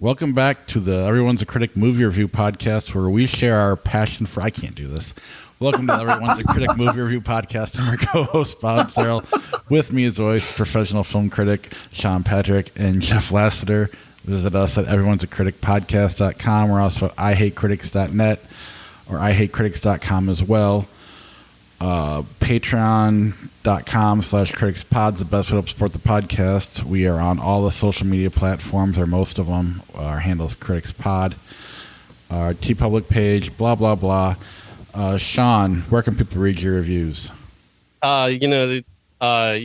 Welcome back to the Everyone's a Critic movie review podcast where we share our passion for... I can't do this. Welcome to Everyone's a Critic movie review podcast. I'm our co-host, Bob Searle. With me, as always, professional film critic Sean Patrick and Jeff Lassiter. Visit us at everyone'sacriticpodcast.com. We're also at ihatecritics.net or ihatecritics.com as well. Patreon.com/criticspod's the best way to help support the podcast. We are on all the social media platforms, or most of them. Our handle is CriticsPod. Our TeePublic page, blah, blah, blah. Sean, where can people read your reviews? You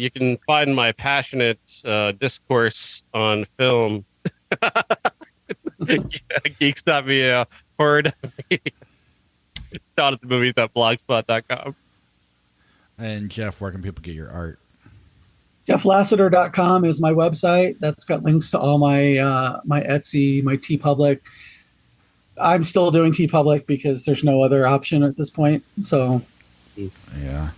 can find my passionate discourse on film. Geeks.me, horror.me, Sean at the movies.blogspot.com. And Jeff, where can people get your art? JeffLassiter.com is my website. That's got links to all my my Etsy, my TeePublic. I'm still doing TeePublic because there's no other option at this point. So, yeah,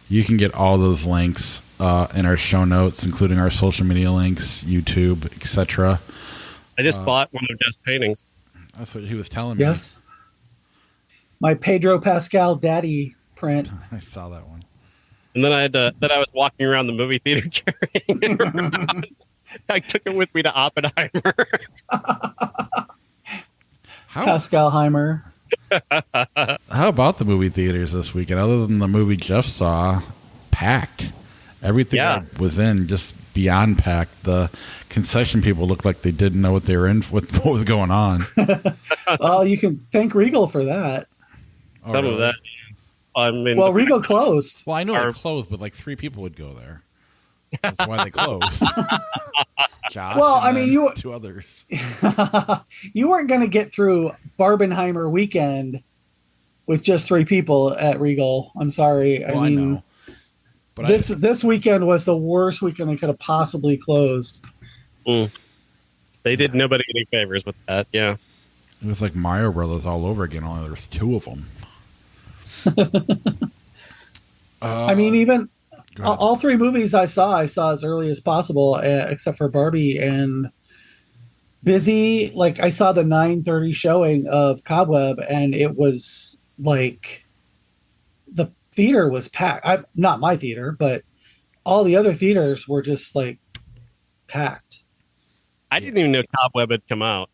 you can get all those links in our show notes, including our social media links, YouTube, etc. I just bought one of Jeff's paintings. That's what he was telling me. Yes, my Pedro Pascal daddy print. I saw that one. And then I was walking around the movie theater carrying it around. I took it with me to Oppenheimer. Pascalheimer. How about the movie theaters this weekend? Other than the movie Jeff saw, packed. Everything that was in just beyond packed. The concession people looked like they didn't know what they were in, what was going on. Well, you can thank Regal for that. Oh, Some really? of that. I mean, well, Regal closed. Well, I know they closed, but like 3 people would go there. That's why they closed. Josh, well, I mean, you 2 others. You weren't going to get through Barbenheimer weekend with just 3 people at Regal. I'm sorry. Well, I know. But this weekend was the worst weekend they could have possibly closed. They did nobody any favors with that. Yeah, it was like Mario Brothers all over again. Only there's 2 of them. I mean, even all 3 movies I saw as early as possible, except for Barbie and Busy. Like, I saw the 9:30 showing of Cobweb, and it was like the theater was packed. Not my theater, but all the other theaters were just like packed. I didn't even know Cobweb had come out.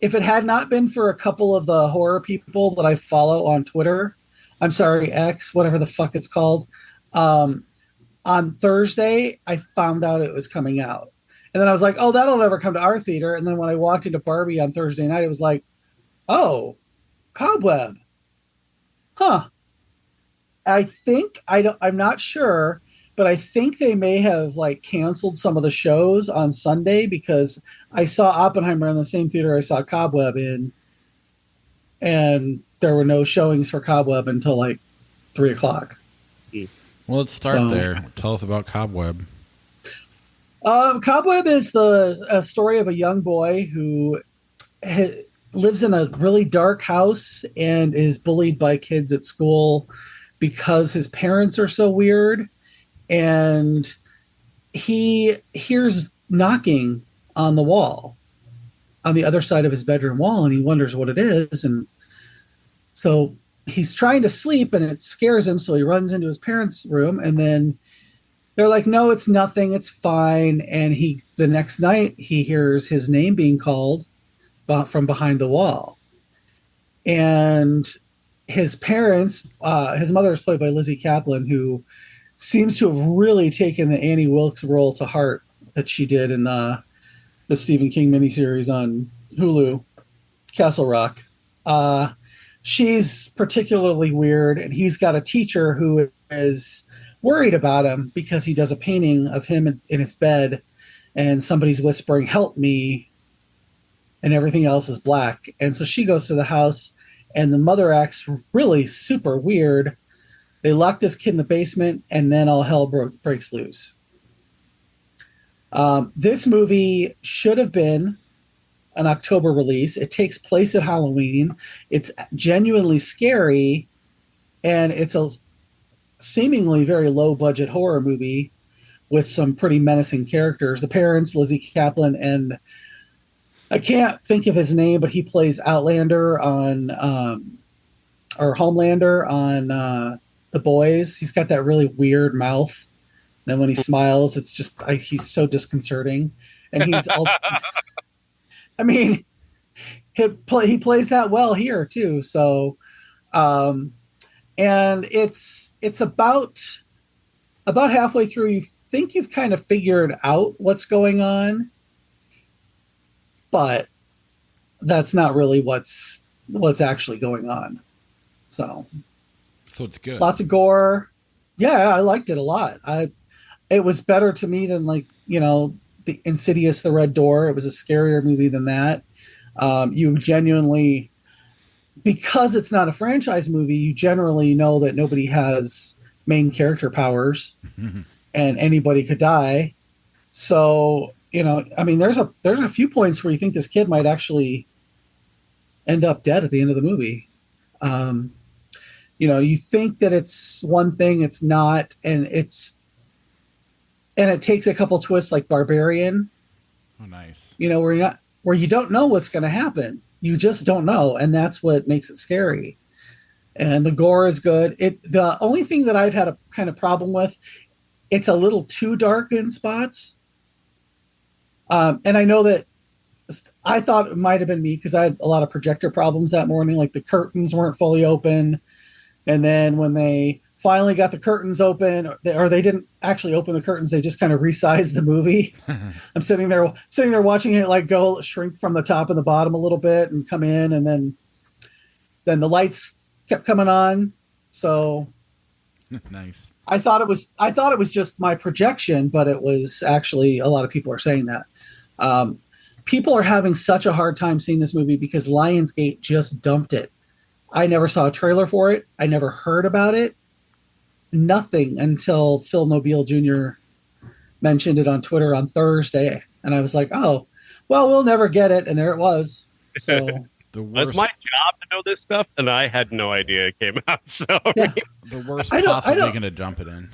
If it had not been for a couple of the horror people that I follow on Twitter, I'm sorry, X, whatever the fuck it's called, on Thursday, I found out it was coming out. And then I was like, oh, that'll never come to our theater. And then when I walked into Barbie on Thursday night, it was like, oh, Cobweb. Huh. I'm not sure, but I think they may have like canceled some of the shows on Sunday because I saw Oppenheimer in the same theater I saw Cobweb in, and there were no showings for Cobweb until like 3:00. Well, let's start there. Tell us about Cobweb. Cobweb is a story of a young boy who lives in a really dark house and is bullied by kids at school because his parents are so weird. And he hears knocking on the wall, on the other side of his bedroom wall, and he wonders what it is. And so he's trying to sleep, and it scares him, so he runs into his parents' room, and then they're like, no, it's nothing, it's fine. And the next night, he hears his name being called from behind the wall. And his parents, his mother is played by Lizzie Kaplan, who seems to have really taken the Annie Wilkes role to heart that she did in the Stephen King miniseries on Hulu, Castle Rock. She's particularly weird, and he's got a teacher who is worried about him because he does a painting of him in his bed, and somebody's whispering, "Help me," and everything else is black. And so she goes to the house, and the mother acts really super weird. They lock this kid in the basement, and then all hell breaks loose. This movie should have been an October release. It takes place at Halloween. It's genuinely scary, and it's a seemingly very low-budget horror movie, with some pretty menacing characters. The parents, Lizzie Kaplan, and I can't think of his name, but he plays Outlander on or Homelander on The Boys. He's got that really weird mouth. And then when he smiles, it's just he's so disconcerting. And he's all, I mean, he plays that well here too. So, and it's about halfway through. You think you've kind of figured out what's going on, but that's not really what's actually going on. So it's good. Lots of gore. Yeah, I liked it a lot. It was better to me than the Insidious, The Red Door. It was a scarier movie than that. You genuinely, because it's not a franchise movie, you generally know that nobody has main character powers and anybody could die. So, I mean, there's a few points where you think this kid might actually end up dead at the end of the movie. You think that it's one thing, it's not, and it takes a couple twists like Barbarian. Oh, nice. Where you don't know what's going to happen. You just don't know, and that's what makes it scary. And the gore is good. The only thing that I've had a kind of problem with, it's a little too dark in spots. And I know that I thought it might have been me because I had a lot of projector problems that morning. Like the curtains weren't fully open. And then when they finally got the curtains open, or they didn't actually open the curtains, they just kind of resized the movie. I'm sitting there watching it like go shrink from the top and the bottom a little bit and come in, and then the lights kept coming on. So nice. I thought it was just my projection, but it was actually, a lot of people are saying that. People are having such a hard time seeing this movie because Lionsgate just dumped it. I never saw a trailer for it. I never heard about it. Nothing until Phil Nobile Jr. mentioned it on Twitter on Thursday. And I was like, oh, well, we'll never get it. And there it was. So it's my job to know this stuff, and I had no idea it came out. So yeah. The worst possibly going to dump it in.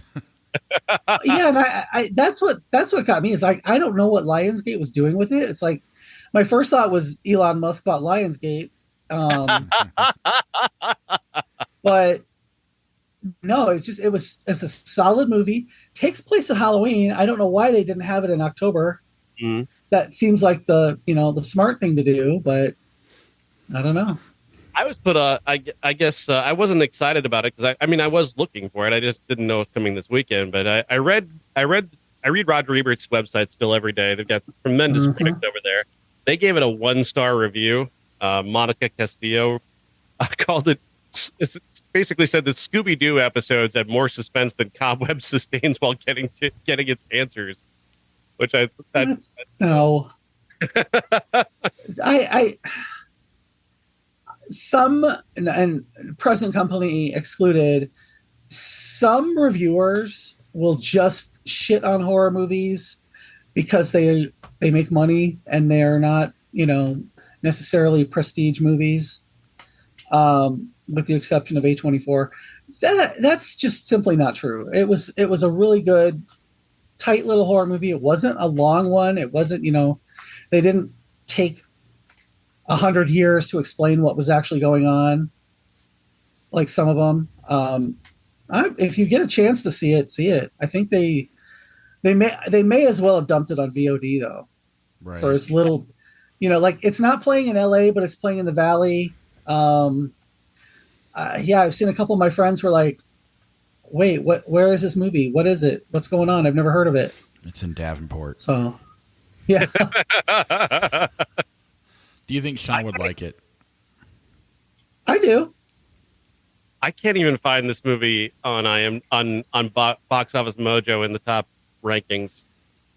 Yeah, and I that's what got me is like, I don't know what Lionsgate was doing with it. It's like my first thought was Elon Musk bought Lionsgate. But no, it's a solid movie. Takes place at Halloween. I don't know why they didn't have it in October. Mm. That seems like the smart thing to do, but I don't know. I was I guess I wasn't excited about it because I was looking for it. I just didn't know it was coming this weekend. But I read Roger Ebert's website still every day. They've got tremendous critics over there. They gave it a 1-star review. Monica Castillo called it. Basically said that Scooby-Doo episodes had more suspense than Cobweb sustains while getting its answers. Which no. I some and present company excluded, some reviewers will just shit on horror movies because they make money and they're not necessarily prestige movies, with the exception of A24. That's just simply not true. It was a really good, tight little horror movie. It wasn't a long one. It wasn't they didn't take 100 years to explain what was actually going on, like some of them. If you get a chance to see it. I think they may as well have dumped it on VOD though, right? For its little, like it's not playing in LA, but it's playing in the Valley. Yeah, I've seen a couple of my friends were like, "Wait, where is this movie? What is it? What's going on? I've never heard of it." It's in Davenport. So, yeah. Do you think Sean would like it? I do. I can't even find this movie on Box Office Mojo in the top rankings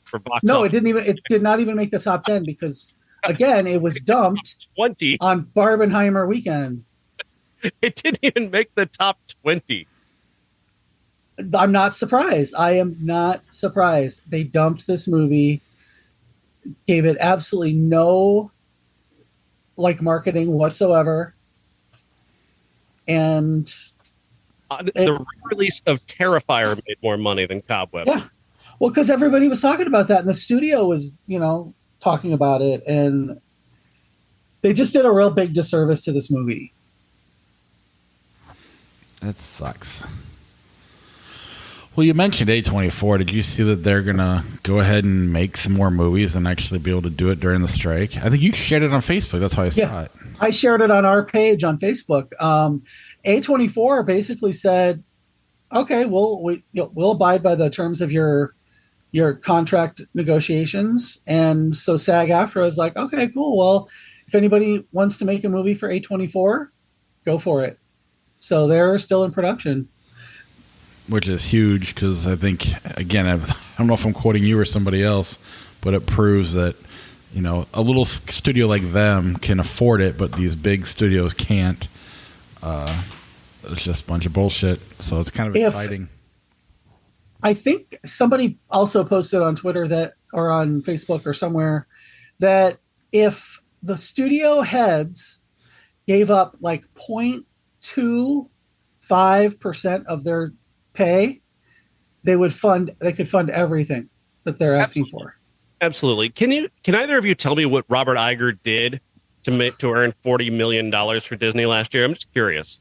for box. No, office. It did not even make the top 10 because again, it was dumped 20 on Barbenheimer weekend. It didn't even make the top 20. I'm not surprised. I am not surprised. They dumped this movie, gave it absolutely no marketing whatsoever. And the release of Terrifier made more money than Cobweb. Yeah. Well, because everybody was talking about that, and the studio was, talking about it, and they just did a real big disservice to this movie. That sucks. Well, you mentioned A24. Did you see that they're going to go ahead and make some more movies and actually be able to do it during the strike? I think you shared it on Facebook. That's why I saw it. I shared it on our page on Facebook. A24 basically said, okay, we'll abide by the terms of your contract negotiations. And so SAG-AFTRA was like, okay, cool. Well, if anybody wants to make a movie for A24, go for it. So they're still in production. Which is huge because I think, again, I don't know if I'm quoting you or somebody else, but it proves that, a little studio like them can afford it, but these big studios can't. It's just a bunch of bullshit. So it's kind of exciting. I think somebody also posted on Twitter or on Facebook or somewhere, that if the studio heads gave up like 0.25% of their pay, they could fund everything that they're asking for. Absolutely. Can either of you tell me what Robert Iger did to earn $40 million for Disney last year? I'm just curious.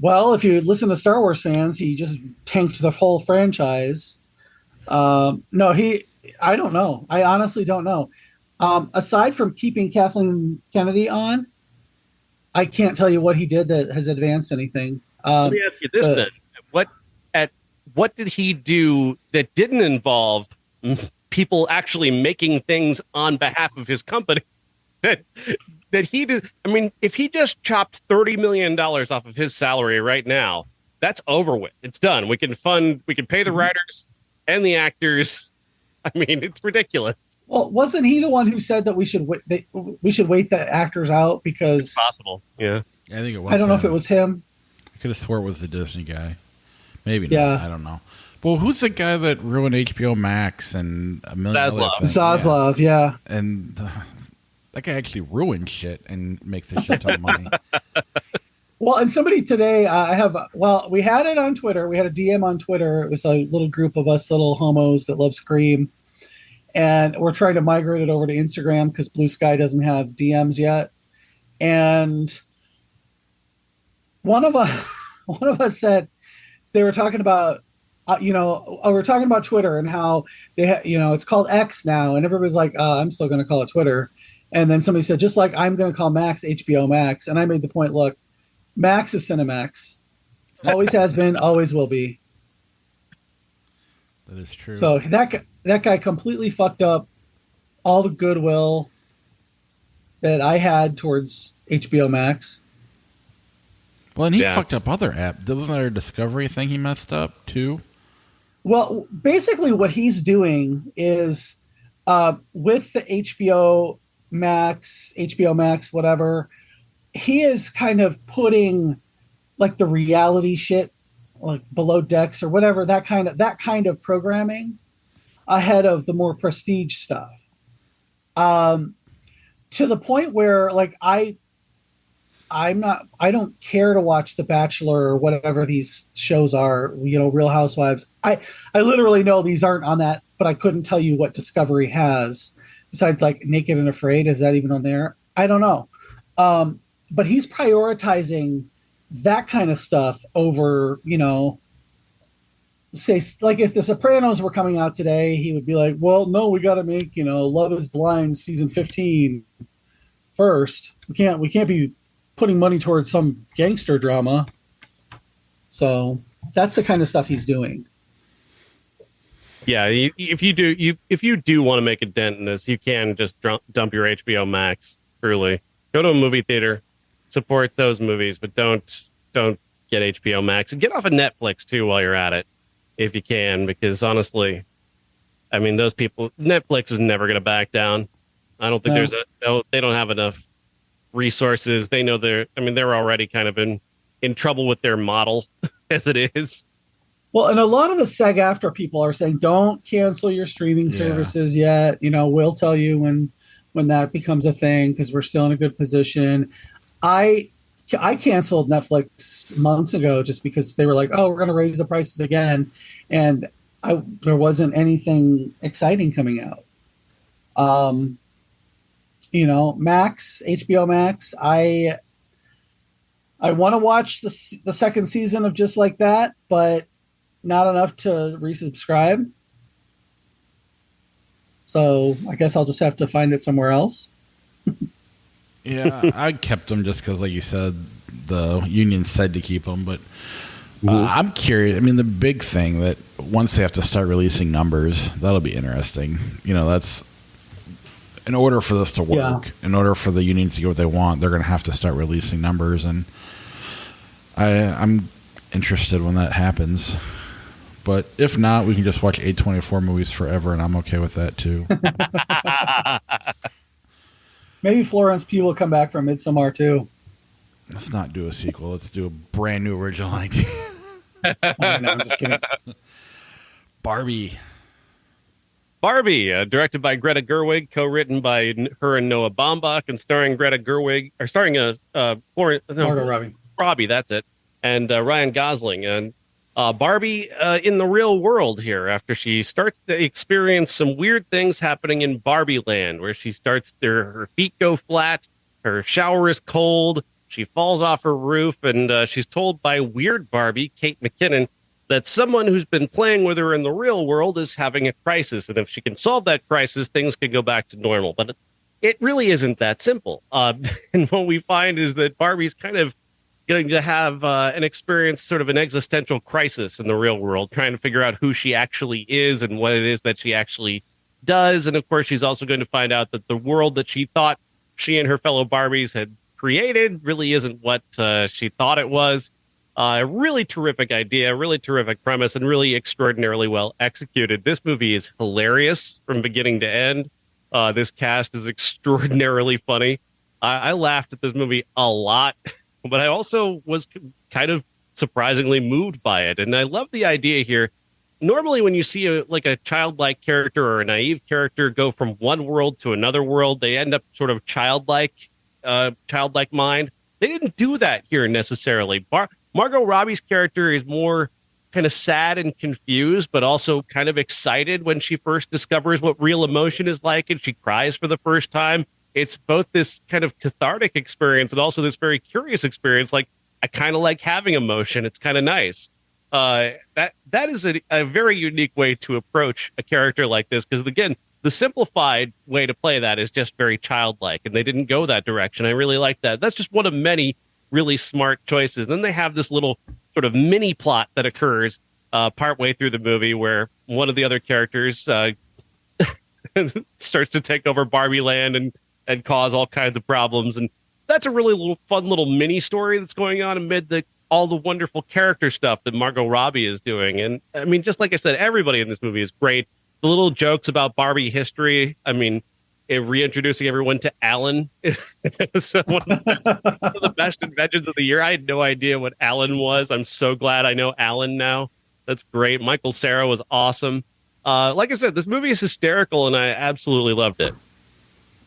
Well, if you listen to Star Wars fans, he just tanked the whole franchise. I don't know. I honestly don't know. Aside from keeping Kathleen Kennedy on, I can't tell you what he did that has advanced anything. Let me ask you this then. What did he do that didn't involve people actually making things on behalf of his company that he did? I mean, if he just chopped $30 million off of his salary right now, that's over with. It's done. We can pay the writers and the actors. I mean, it's ridiculous. Well, wasn't he the one who said that we should wait the actors out because it's possible? Yeah. I think it was. I don't know if it was him. I could have swore it was the Disney guy. Maybe not. Yeah. I don't know. Well, who's the guy that ruined HBO Max and a million other things? Zaslav, yeah. And that guy actually ruined shit and makes a shit ton of money. Well, and somebody today, we had it on Twitter. We had a DM on Twitter. It was a little group of us little homos that love Scream. And we're trying to migrate it over to Instagram because Blue Sky doesn't have DMs yet. And one of us said, they were talking about, we're talking about Twitter and how it's called X now, and everybody's like, I'm still going to call it Twitter. And then somebody said, just like I'm going to call Max HBO Max, and I made the point, look, Max is Cinemax, always has been, always will be. That is true. So that guy completely fucked up all the goodwill that I had towards HBO Max. Well, and he fucked up other apps. Wasn't there a Discovery thing he messed up too? Well, basically what he's doing is with the HBO Max, whatever, he is kind of putting like the reality shit, like Below Decks or whatever, that kind of programming ahead of the more prestige stuff. To the point where like I don't care to watch The Bachelor or whatever these shows are, Real Housewives. I literally know these aren't on that, but I couldn't tell you what Discovery has besides like Naked and Afraid. Is that even on there? I don't know. But he's prioritizing that kind of stuff over, say like if The Sopranos were coming out today, he would be like, well, no, we got to make, Love is Blind season 15 first. We can't be putting money towards some gangster drama. So that's the kind of stuff he's doing. Yeah, if you do want to make a dent in this, you can just dump your HBO Max. Truly, go to a movie theater, support those movies, but don't get HBO Max, and get off of Netflix too while you're at it, if you can, because honestly, I mean, those people, Netflix is never going to back down. I don't think they don't have enough resources. They know they're already kind of in trouble with their model as it is. Well, and a lot of the SAG-AFTRA people are saying, don't cancel your streaming services yet. We'll tell you when that becomes a thing because we're still in a good position. I canceled Netflix months ago just because they were like, oh, we're going to raise the prices again. And there wasn't anything exciting coming out. Max, HBO Max. I want to watch the second season of Just Like That, but not enough to resubscribe. So I guess I'll just have to find it somewhere else. Yeah, I kept them just because, like you said, the union said to keep them. But I'm curious. I mean, the big thing that once they have to start releasing numbers, that'll be interesting. That's in order for this to work, in order for the unions to get what they want, they're going to have to start releasing numbers. And I'm interested when that happens. But if not, we can just watch A24 movies forever, and I'm okay with that too. Maybe Florence Pugh will come back from Midsommar too. Let's not do a sequel. Let's do a brand new original idea. No, I'm just kidding. Barbie, directed by Greta Gerwig, co-written by her and Noah Baumbach, and starring Greta Gerwig, or starring Margot Robbie. Robbie, that's it, and Ryan Gosling. And Barbie in the real world here, after she starts to experience some weird things happening in Barbie land, where she starts her feet go flat, her shower is cold, she falls off her roof, and she's told by weird Barbie, Kate McKinnon, that someone who's been playing with her in the real world is having a crisis, and if she can solve that crisis, things can go back to normal. But it really isn't that simple. And what we find is that Barbie's kind of going to have an experience, sort of an existential crisis in the real world, trying to figure out who she actually is and what it is that she actually does. And of course, she's also going to find out that the world that she thought she and her fellow Barbies had created really isn't what she thought it was. A really terrific idea, really terrific premise, and really extraordinarily well executed. This movie is hilarious from beginning to end. This cast is extraordinarily funny. I laughed at this movie a lot. But I also was kind of surprisingly moved by it. And I love the idea here. Normally, when you see a childlike character or a naive character go from one world to another world, they end up sort of childlike mind. They didn't do that here necessarily. Margot Robbie's character is more kind of sad and confused, but also kind of excited when she first discovers what real emotion is like, and she cries for the first time. It's both this kind of cathartic experience and also this very curious experience. Like, I kind of like having emotion. It's kind of nice. That is a very unique way to approach a character like this. Because again, the simplified way to play that is just very childlike, and they didn't go that direction. I really like that. That's just one of many really smart choices. Then they have this little sort of mini plot that occurs partway through the movie where one of the other characters starts to take over Barbie Land and cause all kinds of problems. And that's a really fun little mini story that's going on amid all the wonderful character stuff that Margot Robbie is doing. And I mean, just like I said, everybody in this movie is great. The little jokes about Barbie history. I mean, reintroducing everyone to Alan is one of the best inventions of the year. I had no idea what Alan was. I'm so glad I know Alan now. That's great. Michael Cera was awesome. Like I said, this movie is hysterical, and I absolutely loved it.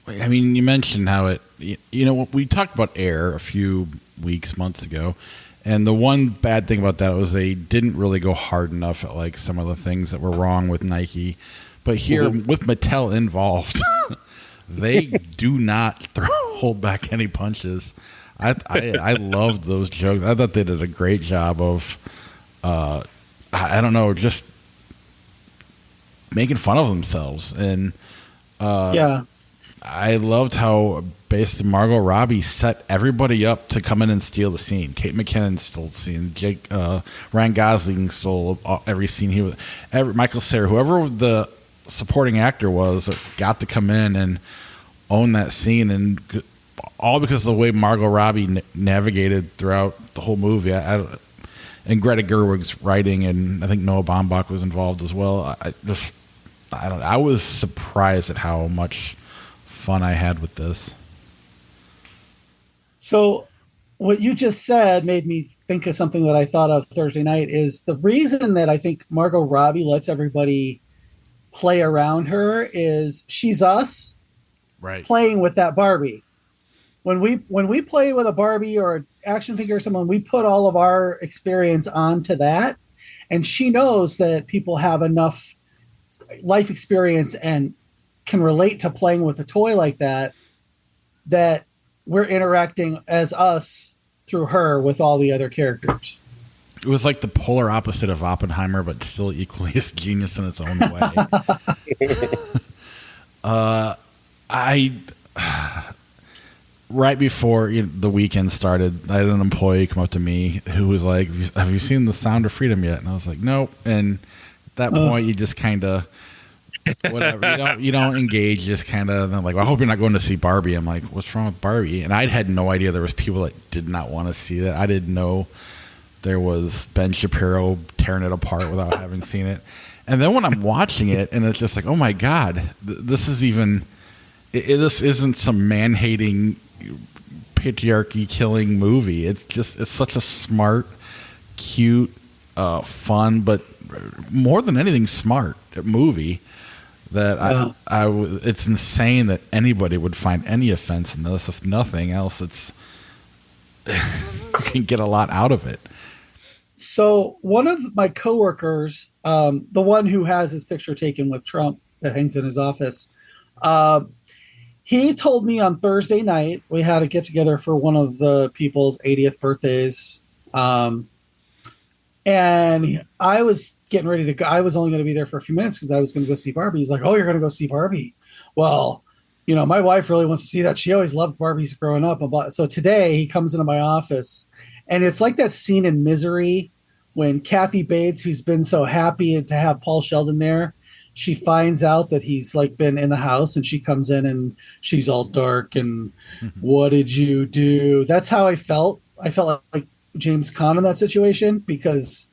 I mean, you mentioned how we talked about Air a few months ago, and the one bad thing about that was they didn't really go hard enough at like some of the things that were wrong with Nike. But here, with Mattel involved, they do not hold back any punches. I loved those jokes. I thought they did a great job of, I don't know, just making fun of themselves. And I loved how basically Margot Robbie set everybody up to come in and steal the scene. Kate McKinnon stole the scene. Ryan Gosling stole every scene. Michael Cera, whoever the supporting actor was, got to come in and own that scene, and all because of the way Margot Robbie navigated throughout the whole movie. And Greta Gerwig's writing, and I think Noah Baumbach was involved as well. I was surprised at how much fun I had with this. So what you just said made me think of something that I thought of Thursday night. Is the reason that I think Margot Robbie lets everybody play around her is she's us, right, playing with that Barbie. When we play with a Barbie or an action figure or someone, we put all of our experience onto that, And she knows that people have enough life experience and can relate to playing with a toy like that, that we're interacting as us through her with all the other characters. It was like the polar opposite of Oppenheimer, but still equally as genius in its own way. Right before the weekend started, I had an employee come up to me who was like, "Have you seen The Sound of Freedom yet?" And I was like, "Nope." And at that point, you just kind of whatever. You don't engage. Just kind of like, well, "I hope you're not going to see Barbie." I'm like, "What's wrong with Barbie?" And I had no idea there was people that did not want to see that. I didn't know there was Ben Shapiro tearing it apart without having seen it. And then when I'm watching it, and it's just like, oh my God, this is even. This isn't some man-hating, patriarchy-killing movie. It's such a smart, cute, fun, but more than anything, smart movie that it's insane that anybody would find any offense in this. If nothing else, you can get a lot out of it. So one of my coworkers, the one who has his picture taken with Trump that hangs in his office, he told me on Thursday night, we had a get together for one of the people's 80th birthdays. And I was getting ready to go. I was only going to be there for a few minutes because I was going to go see Barbie. He's like, "Oh, you're going to go see Barbie?" Well, my wife really wants to see that. She always loved Barbies growing up. So today he comes into my office, and it's like that scene in Misery when Kathy Bates, who's been so happy to have Paul Sheldon there, she finds out that he's like been in the house, and she comes in and she's all dark and what did you do? That's how I felt. I felt like James Caan in that situation, because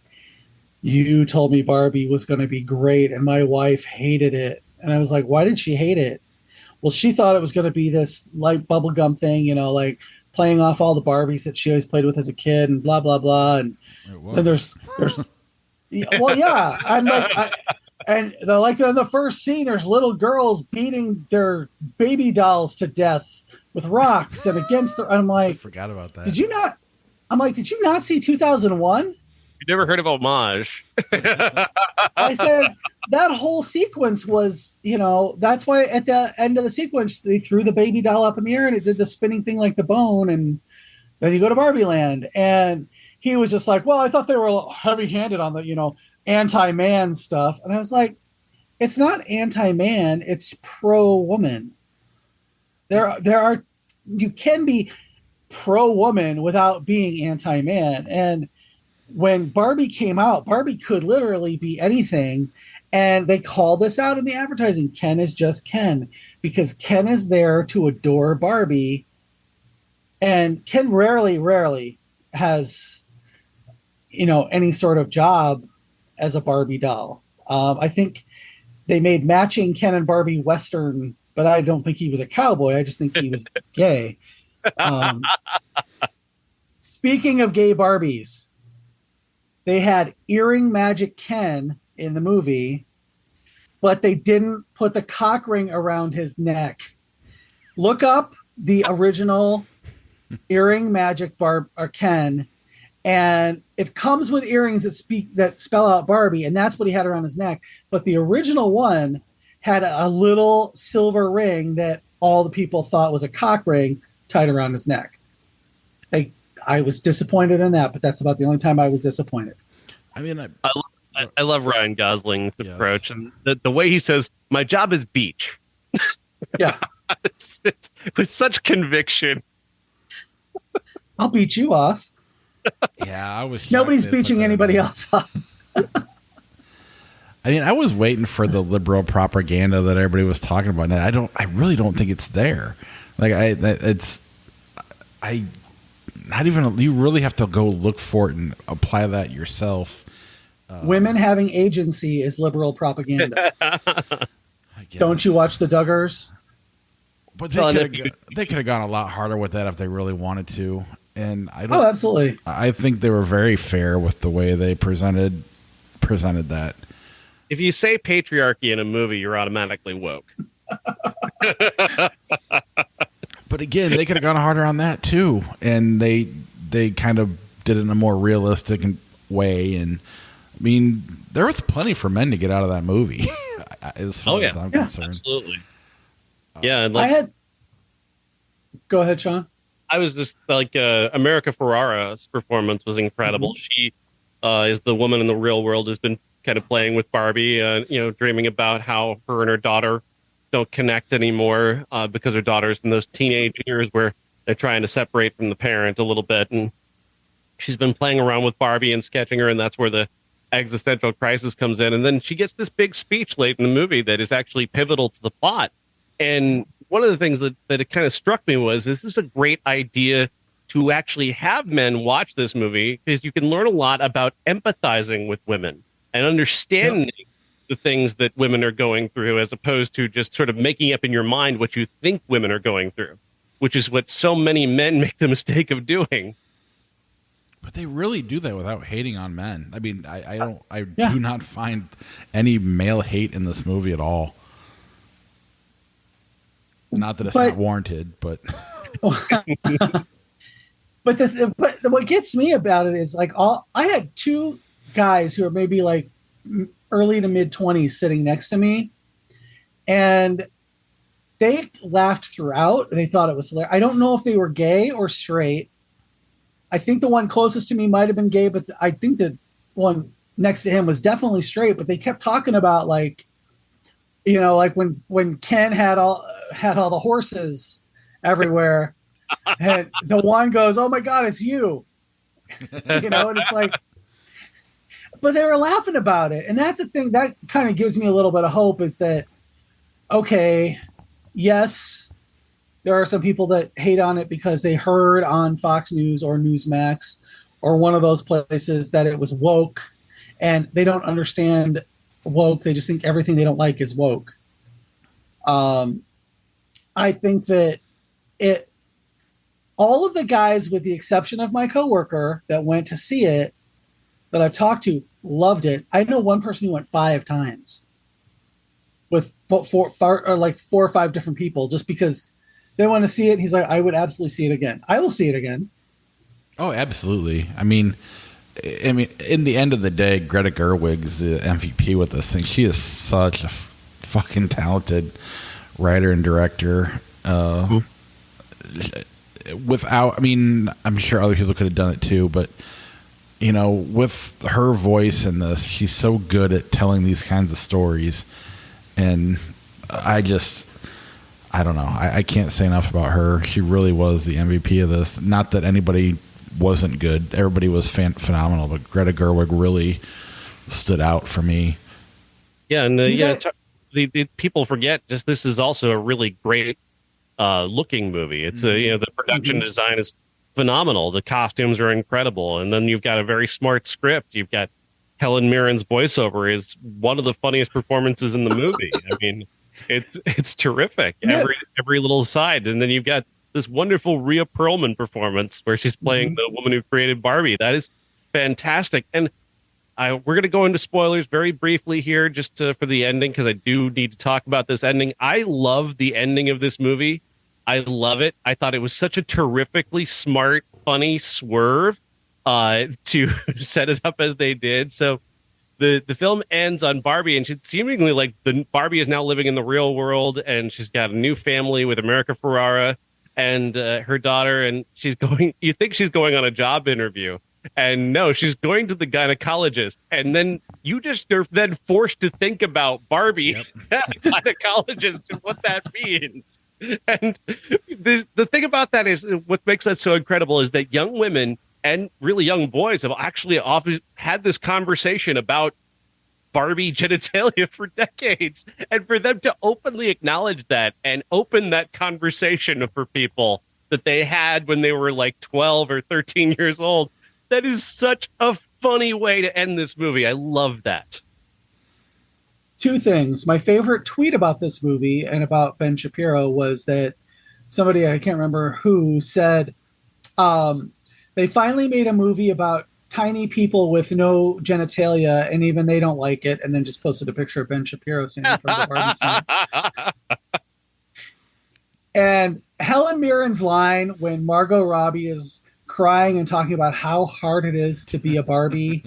you told me Barbie was going to be great and my wife hated it. And I was like, why did she hate it? Well, she thought it was going to be this like bubblegum thing, like playing off all the Barbies that she always played with as a kid and blah, blah, blah. And there's, well, yeah. I'm like, and they're like in the first scene, there's little girls beating their baby dolls to death with rocks and against their. I'm like, I forgot about that. Did you not? I'm like, did you not see 2001? You never heard of Homage? I said that whole sequence was, that's why at the end of the sequence they threw the baby doll up in the air and it did the spinning thing like the bone, and then you go to Barbie Land, and he was just like, well, I thought they were heavy-handed on the, anti-man stuff. And I was like, it's not anti-man, it's pro-woman. You can be pro-woman without being anti-man. And when Barbie came out, Barbie could literally be anything. And they call this out in the advertising. Ken is just Ken, because Ken is there to adore Barbie. And Ken rarely has, any sort of job as a Barbie doll. I think they made matching Ken and Barbie Western, but I don't think he was a cowboy. I just think he was gay. Speaking of gay Barbies, they had earring magic Ken in the movie, but they didn't put the cock ring around his neck. Look up the original earring magic Ken, and it comes with earrings that spell out Barbie, and that's what he had around his neck. But the original one had a little silver ring that all the people thought was a cock ring tied around his neck. I was disappointed in that, but that's about the only time I was disappointed. I mean, I love Ryan Gosling's approach, and the way he says, "My job is beach." Yeah, it's with such conviction. I'll beat you off. Yeah, I was. Nobody's beaching anybody else off. I mean, I was waiting for the liberal propaganda that everybody was talking about. And I really don't think it's there. Like, not even. You really have to go look for it and apply that yourself. Women having agency is liberal propaganda. Don't you watch the Duggars? But they could have gone a lot harder with that if they really wanted to. And absolutely. I think they were very fair with the way they presented that. If you say patriarchy in a movie, you're automatically woke. But again, they could have gone harder on that too, and they kind of did it in a more realistic way and mean, there was plenty for men to get out of that movie, as far as I'm concerned. Absolutely. Yeah, and Go ahead, Sean. I was just like America Ferrera's performance was incredible. She is the woman in the real world who's been kind of playing with Barbie, dreaming about how her and her daughter don't connect anymore because her daughter's in those teenage years where they're trying to separate from the parent a little bit. And she's been playing around with Barbie and sketching her, and that's where the existential crisis comes in. And then she gets this big speech late in the movie that is actually pivotal to the plot. And one of the things that it kind of struck me was this is a great idea to actually have men watch this movie, because you can learn a lot about empathizing with women and understanding the things that women are going through, as opposed to just sort of making up in your mind what you think women are going through, which is what so many men make the mistake of doing. But they really do that without hating on men. I mean, I do not find any male hate in this movie at all. Not that it's not warranted, but but what gets me about it is like I had two guys who are maybe like early to mid 20s sitting next to me, and they laughed throughout. They thought it was hilarious. I don't know if they were gay or straight. I think the one closest to me might have been gay, but I think the one next to him was definitely straight. But they kept talking about like when Ken had all the horses everywhere, and the one goes, "Oh my God, it's you," and it's like, but they were laughing about it, and that's the thing that kind of gives me a little bit of hope, is that okay, yes, there are some people that hate on it because they heard on Fox News or Newsmax or one of those places that it was woke, and they don't understand woke. They just think everything they don't like is woke. I think that all of the guys, with the exception of my coworker that went to see it, that I've talked to, loved it. I know one person who went 5 times with 4 or 5 different people, just because they want to see it. He's like, I would absolutely see it again. I will see it again. Oh, absolutely. I mean, in the end of the day, Greta Gerwig's the MVP with this thing. She is such a fucking talented writer and director. I'm sure other people could have done it too, but with her voice in this, she's so good at telling these kinds of stories. And I don't know. I can't say enough about her. She really was the MVP of this. Not that anybody wasn't good. Everybody was phenomenal, but Greta Gerwig really stood out for me. Yeah, and the people forget just this is also a really great looking movie. It's the production design is phenomenal. The costumes are incredible, and then you've got a very smart script. You've got Helen Mirren's voiceover is one of the funniest performances in the movie. I mean, it's terrific. Every little side, and then you've got this wonderful Rhea Perlman performance where she's playing the woman who created Barbie. That is fantastic. And we're going to go into spoilers very briefly here, just for the ending, because I do need to talk about this ending. I love the ending of this movie. I love it. I thought it was such a terrifically smart, funny swerve to set it up as they did. So the film ends on Barbie, and she's seemingly like Barbie is now living in the real world, and she's got a new family with America Ferrera and her daughter, and you think she's going on a job interview, and no, she's going to the gynecologist, and then they're then forced to think about Barbie at a gynecologist and what that means. And the thing about that is, what makes that so incredible is that young women and really young boys have actually often had this conversation about Barbie genitalia for decades, and for them to openly acknowledge that and open that conversation for people that they had when they were like 12 or 13 years old, that is such a funny way to end this movie. I love that. 2 things. My favorite tweet about this movie and about Ben Shapiro was that somebody, I can't remember who, said they finally made a movie about tiny people with no genitalia, and even they don't like it, and then just posted a picture of Ben Shapiro standing in front of the Barbie scene. And Helen Mirren's line when Margot Robbie is crying and talking about how hard it is to be a Barbie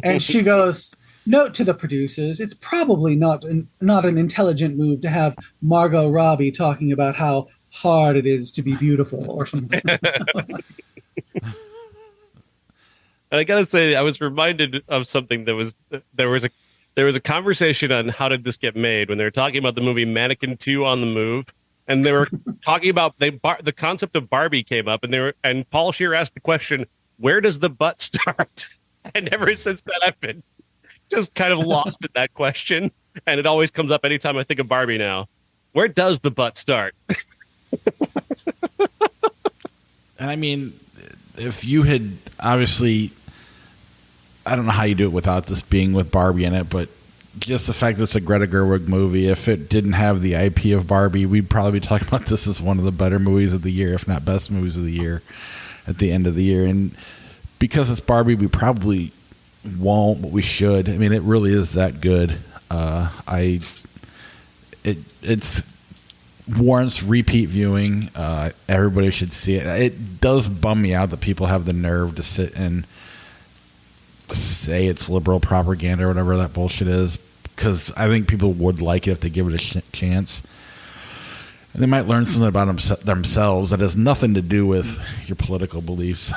And she goes, "Note to the producers: it's probably not an intelligent move to have Margot Robbie talking about how hard it is to be beautiful or something." And I gotta say, I was reminded of something there was a conversation on how did this get made when they were talking about the movie Mannequin 2 on the Move, and they were talking about the concept of Barbie came up, and Paul Scheer asked the question, "Where does the butt start?" And ever since then, I've been just kind of lost in that question, and it always comes up anytime I think of Barbie now. Where does the butt start? And I mean, if you had obviously, I don't know how you do it without this being with Barbie in it, but just the fact that it's a Greta Gerwig movie, if it didn't have the IP of Barbie, we'd probably be talking about this as one of the better movies of the year, if not best movies of the year at the end of the year. And because it's Barbie, we probably won't, but we should. I mean, it really is that good. It's warrants repeat viewing. Everybody should see it. It does bum me out that people have the nerve to sit and say it's liberal propaganda or whatever that bullshit is, because I think people would like it if they give it a chance. And they might learn something about themselves that has nothing to do with your political beliefs.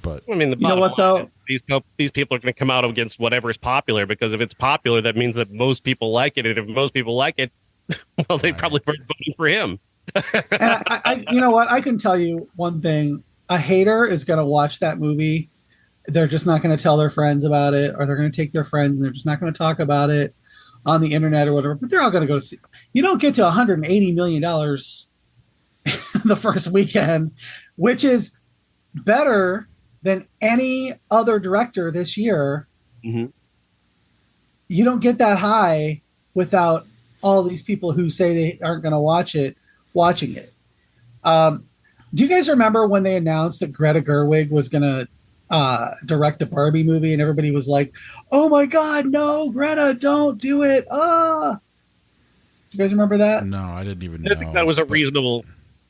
But I mean, you know what though? These people are going to come out against whatever is popular, because if it's popular, that means that most people like it, and if most people like it, well, they probably were voting for him. And I, you know what? I can tell you one thing: a hater is going to watch that movie. They're just not going to tell their friends about it, or they're going to take their friends and they're just not going to talk about it on the internet or whatever. But they're all going to go see. You don't get to $180 million the first weekend, which is better than any other director this year. Mm-hmm. You don't get that high without all these people who say they aren't going to watch it watching it. Do you guys remember when they announced that Greta Gerwig was going to direct a Barbie movie, and everybody was like, "Oh my God, no, Greta, don't do it!" You guys remember that? no, I didn't even know. I think that was a reasonable.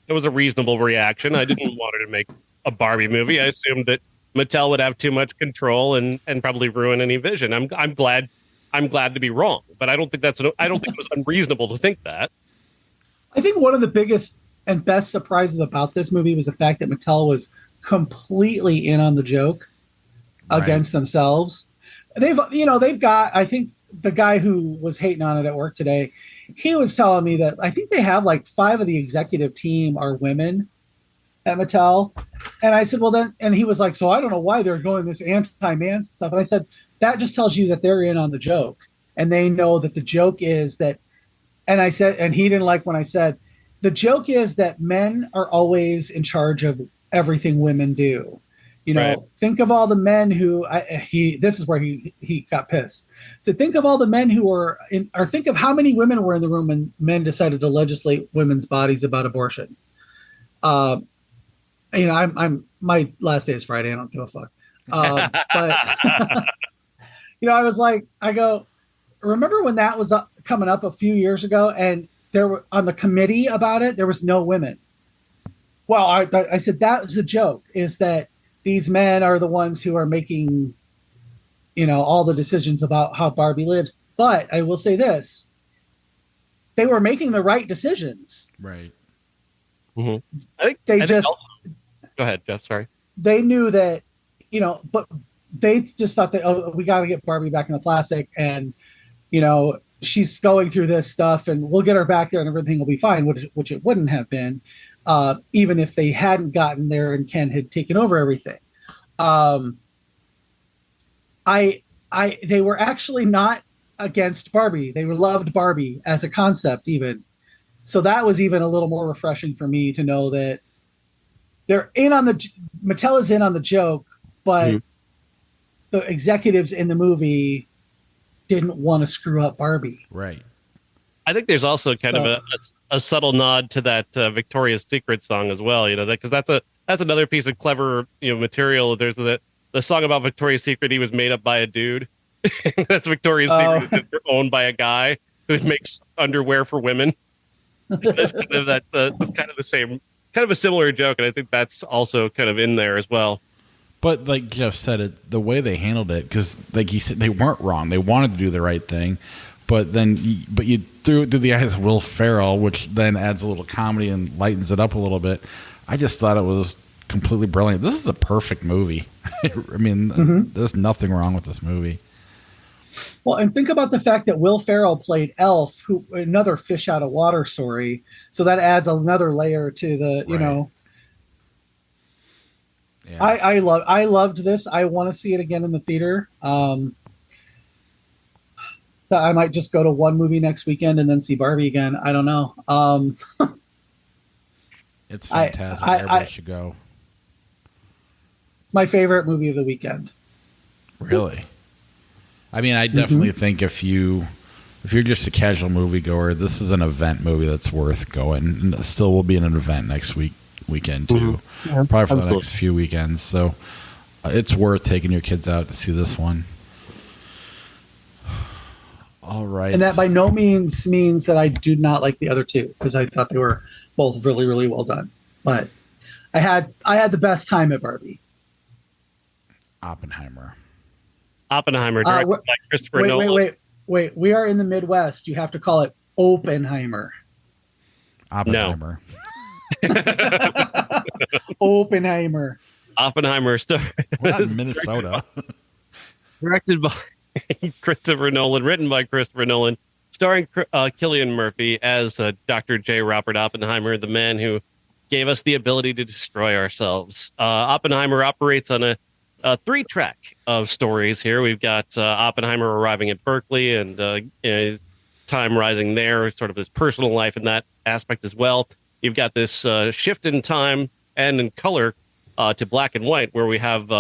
It was a reasonable reaction. I didn't want her to make a Barbie movie. I assumed that Mattel would have too much control and probably ruin any vision. I'm glad to be wrong, but I don't think I don't think it was unreasonable to think that. I think one of the biggest and best surprises about this movie was the fact that Mattel was completely in on the joke against themselves. They've got, I think the guy who was hating on it at work today, he was telling me that I think they have like 5 of the executive team are women at Mattel. And I said, well then, and he was like, so I don't know why they're going this anti-man stuff. And I said, that just tells you that they're in on the joke, and they know that the joke is that, and I said, and he didn't like when I said, the joke is that men are always in charge of everything women do. You know, right. Think of all the men who this is where he got pissed. So think of all the men who were in, or think of how many women were in the room when men decided to legislate women's bodies about abortion. I'm my last day is Friday. I don't give a fuck. But I was like, I go, remember when that was coming up a few years ago, and there were on the committee about it, there was no women. Well, I said that was the joke, is that these men are the ones who are making, all the decisions about how Barbie lives. But I will say this, they were making the right decisions. Right. Mm-hmm. Go ahead, Jeff. Sorry. They knew that, but they just thought that, we got to get Barbie back in the plastic, and, she's going through this stuff, and we'll get her back there and everything will be fine, which it wouldn't have been, even if they hadn't gotten there and Ken had taken over everything. They were actually not against Barbie. They loved Barbie as a concept even. So that was even a little more refreshing for me to know that Mattel is in on the joke, but the executives in the movie didn't want to screw up Barbie. Right. I think there's also kind of a subtle nod to that Victoria's Secret song as well, because that's another piece of clever, material. There's the song about Victoria's Secret. He was made up by a dude. That's Victoria's Secret. They're owned by a guy who makes underwear for women. That's kind of the same, kind of a similar joke, and I think that's also kind of in there as well. But like Jeff said, the way they handled it, because like he said, they weren't wrong. They wanted to do the right thing, but you threw it through the eyes of Will Ferrell, which then adds a little comedy and lightens it up a little bit. I just thought it was completely brilliant. This is a perfect movie. I mean, there's nothing wrong with this movie. Well, and think about the fact that Will Ferrell played Elf, who another fish out of water story. So that adds another layer to the, you know. Yeah. I loved this. I want to see it again in the theater. I might just go to one movie next weekend and then see Barbie again. I don't know. It's fantastic. Everybody should go. My favorite movie of the weekend. Really? I mean, I definitely think if you're just a casual moviegoer, this is an event movie that's worth going. And it still will be an event next weekend too. Yeah, probably for the next few weekends. So it's worth taking your kids out to see this one. All right. And that by no means means that I do not like the other two, because I thought they were both really, really well done. But I had the best time at Barbie. Oppenheimer, directed by Christopher Nolan. Wait. We are in the Midwest. You have to call it Oppenheimer. Oppenheimer. No. Oppenheimer. Oppenheimer. We're not in Minnesota. Directed by Christopher Nolan, written by Christopher Nolan, starring Cillian Murphy as Dr. J. Robert Oppenheimer, the man who gave us the ability to destroy ourselves. Oppenheimer operates on a 3-track of stories here. We've got Oppenheimer arriving at Berkeley and his time rising there, sort of his personal life in that aspect as well. You've got this shift in time and in color to black and white, where we have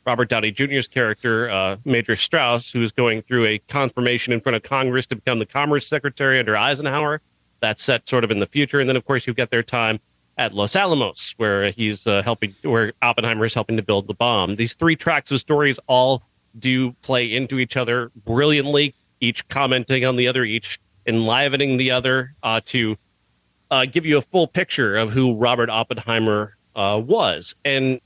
Robert Downey Jr.'s character, Major Strauss, who's going through a confirmation in front of Congress to become the Commerce Secretary under Eisenhower. That's set sort of in the future. And then, of course, you've got their time at Los Alamos, where where Oppenheimer is helping to build the bomb. These 3 tracks of stories all do play into each other brilliantly, each commenting on the other, each enlivening the other to give you a full picture of who Robert Oppenheimer was. And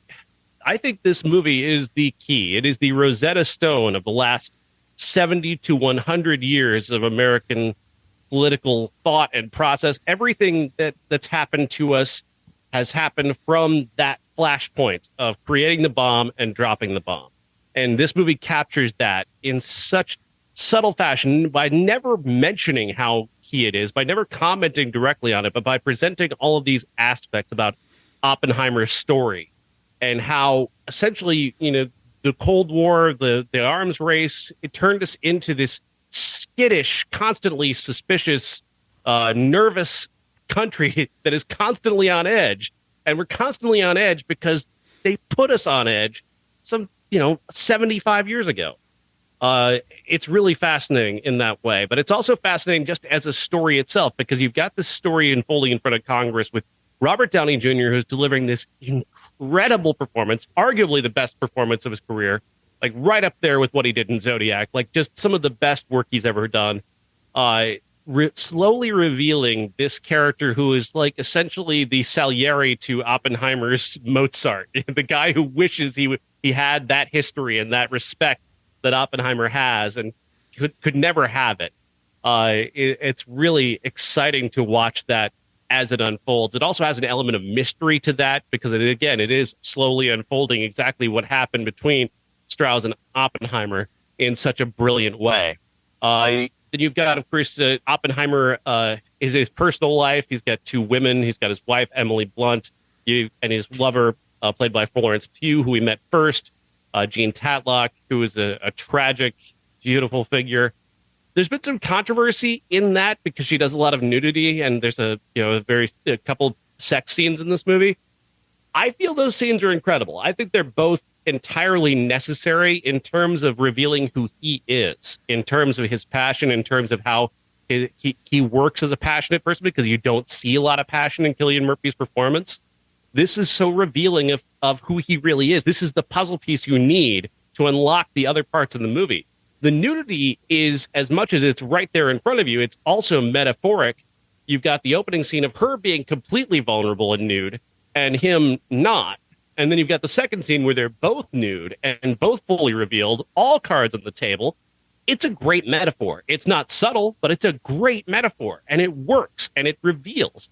I think this movie is the key. It is the Rosetta Stone of the last 70 to 100 years of American political thought and process. Everything that's happened to us has happened from that flashpoint of creating the bomb and dropping the bomb. And this movie captures that in such subtle fashion by never mentioning how key it is, by never commenting directly on it, but by presenting all of these aspects about Oppenheimer's story and how essentially, the Cold War, the arms race, it turned us into this skittish, constantly suspicious, nervous country that is constantly on edge. And we're constantly on edge because they put us on edge some, 75 years ago. It's really fascinating in that way, but it's also fascinating just as a story itself, because you've got this story unfolding in front of Congress with Robert Downey Jr., who's delivering this incredible performance, arguably the best performance of his career, like right up there with what he did in Zodiac, like just some of the best work he's ever done. Slowly revealing this character who is like essentially the Salieri to Oppenheimer's Mozart, the guy who wishes he had that history and that respect that Oppenheimer has and could never have it. It's really exciting to watch that as it unfolds. It also has an element of mystery to that because, it is slowly unfolding exactly what happened between Strauss and Oppenheimer in such a brilliant way. Then you've got, of course, Oppenheimer is his personal life. He's got 2 women. He's got his wife, Emily Blunt, and his lover, played by Florence Pugh, who we met first, Jean Tatlock, who is a tragic, beautiful figure. There's been some controversy in that because she does a lot of nudity, and there's a couple sex scenes in this movie. I feel those scenes are incredible. I think they're both entirely necessary in terms of revealing who he is, in terms of his passion, in terms of how he works as a passionate person, because you don't see a lot of passion in Cillian Murphy's performance. This is so revealing of who he really is. This is the puzzle piece you need to unlock the other parts of the movie. The nudity is, as much as it's right there in front of you, it's also metaphoric. You've got the opening scene of her being completely vulnerable and nude and him not. And then you've got the second scene where they're both nude and both fully revealed, all cards on the table. It's a great metaphor. It's not subtle, but it's a great metaphor, and it works and it reveals.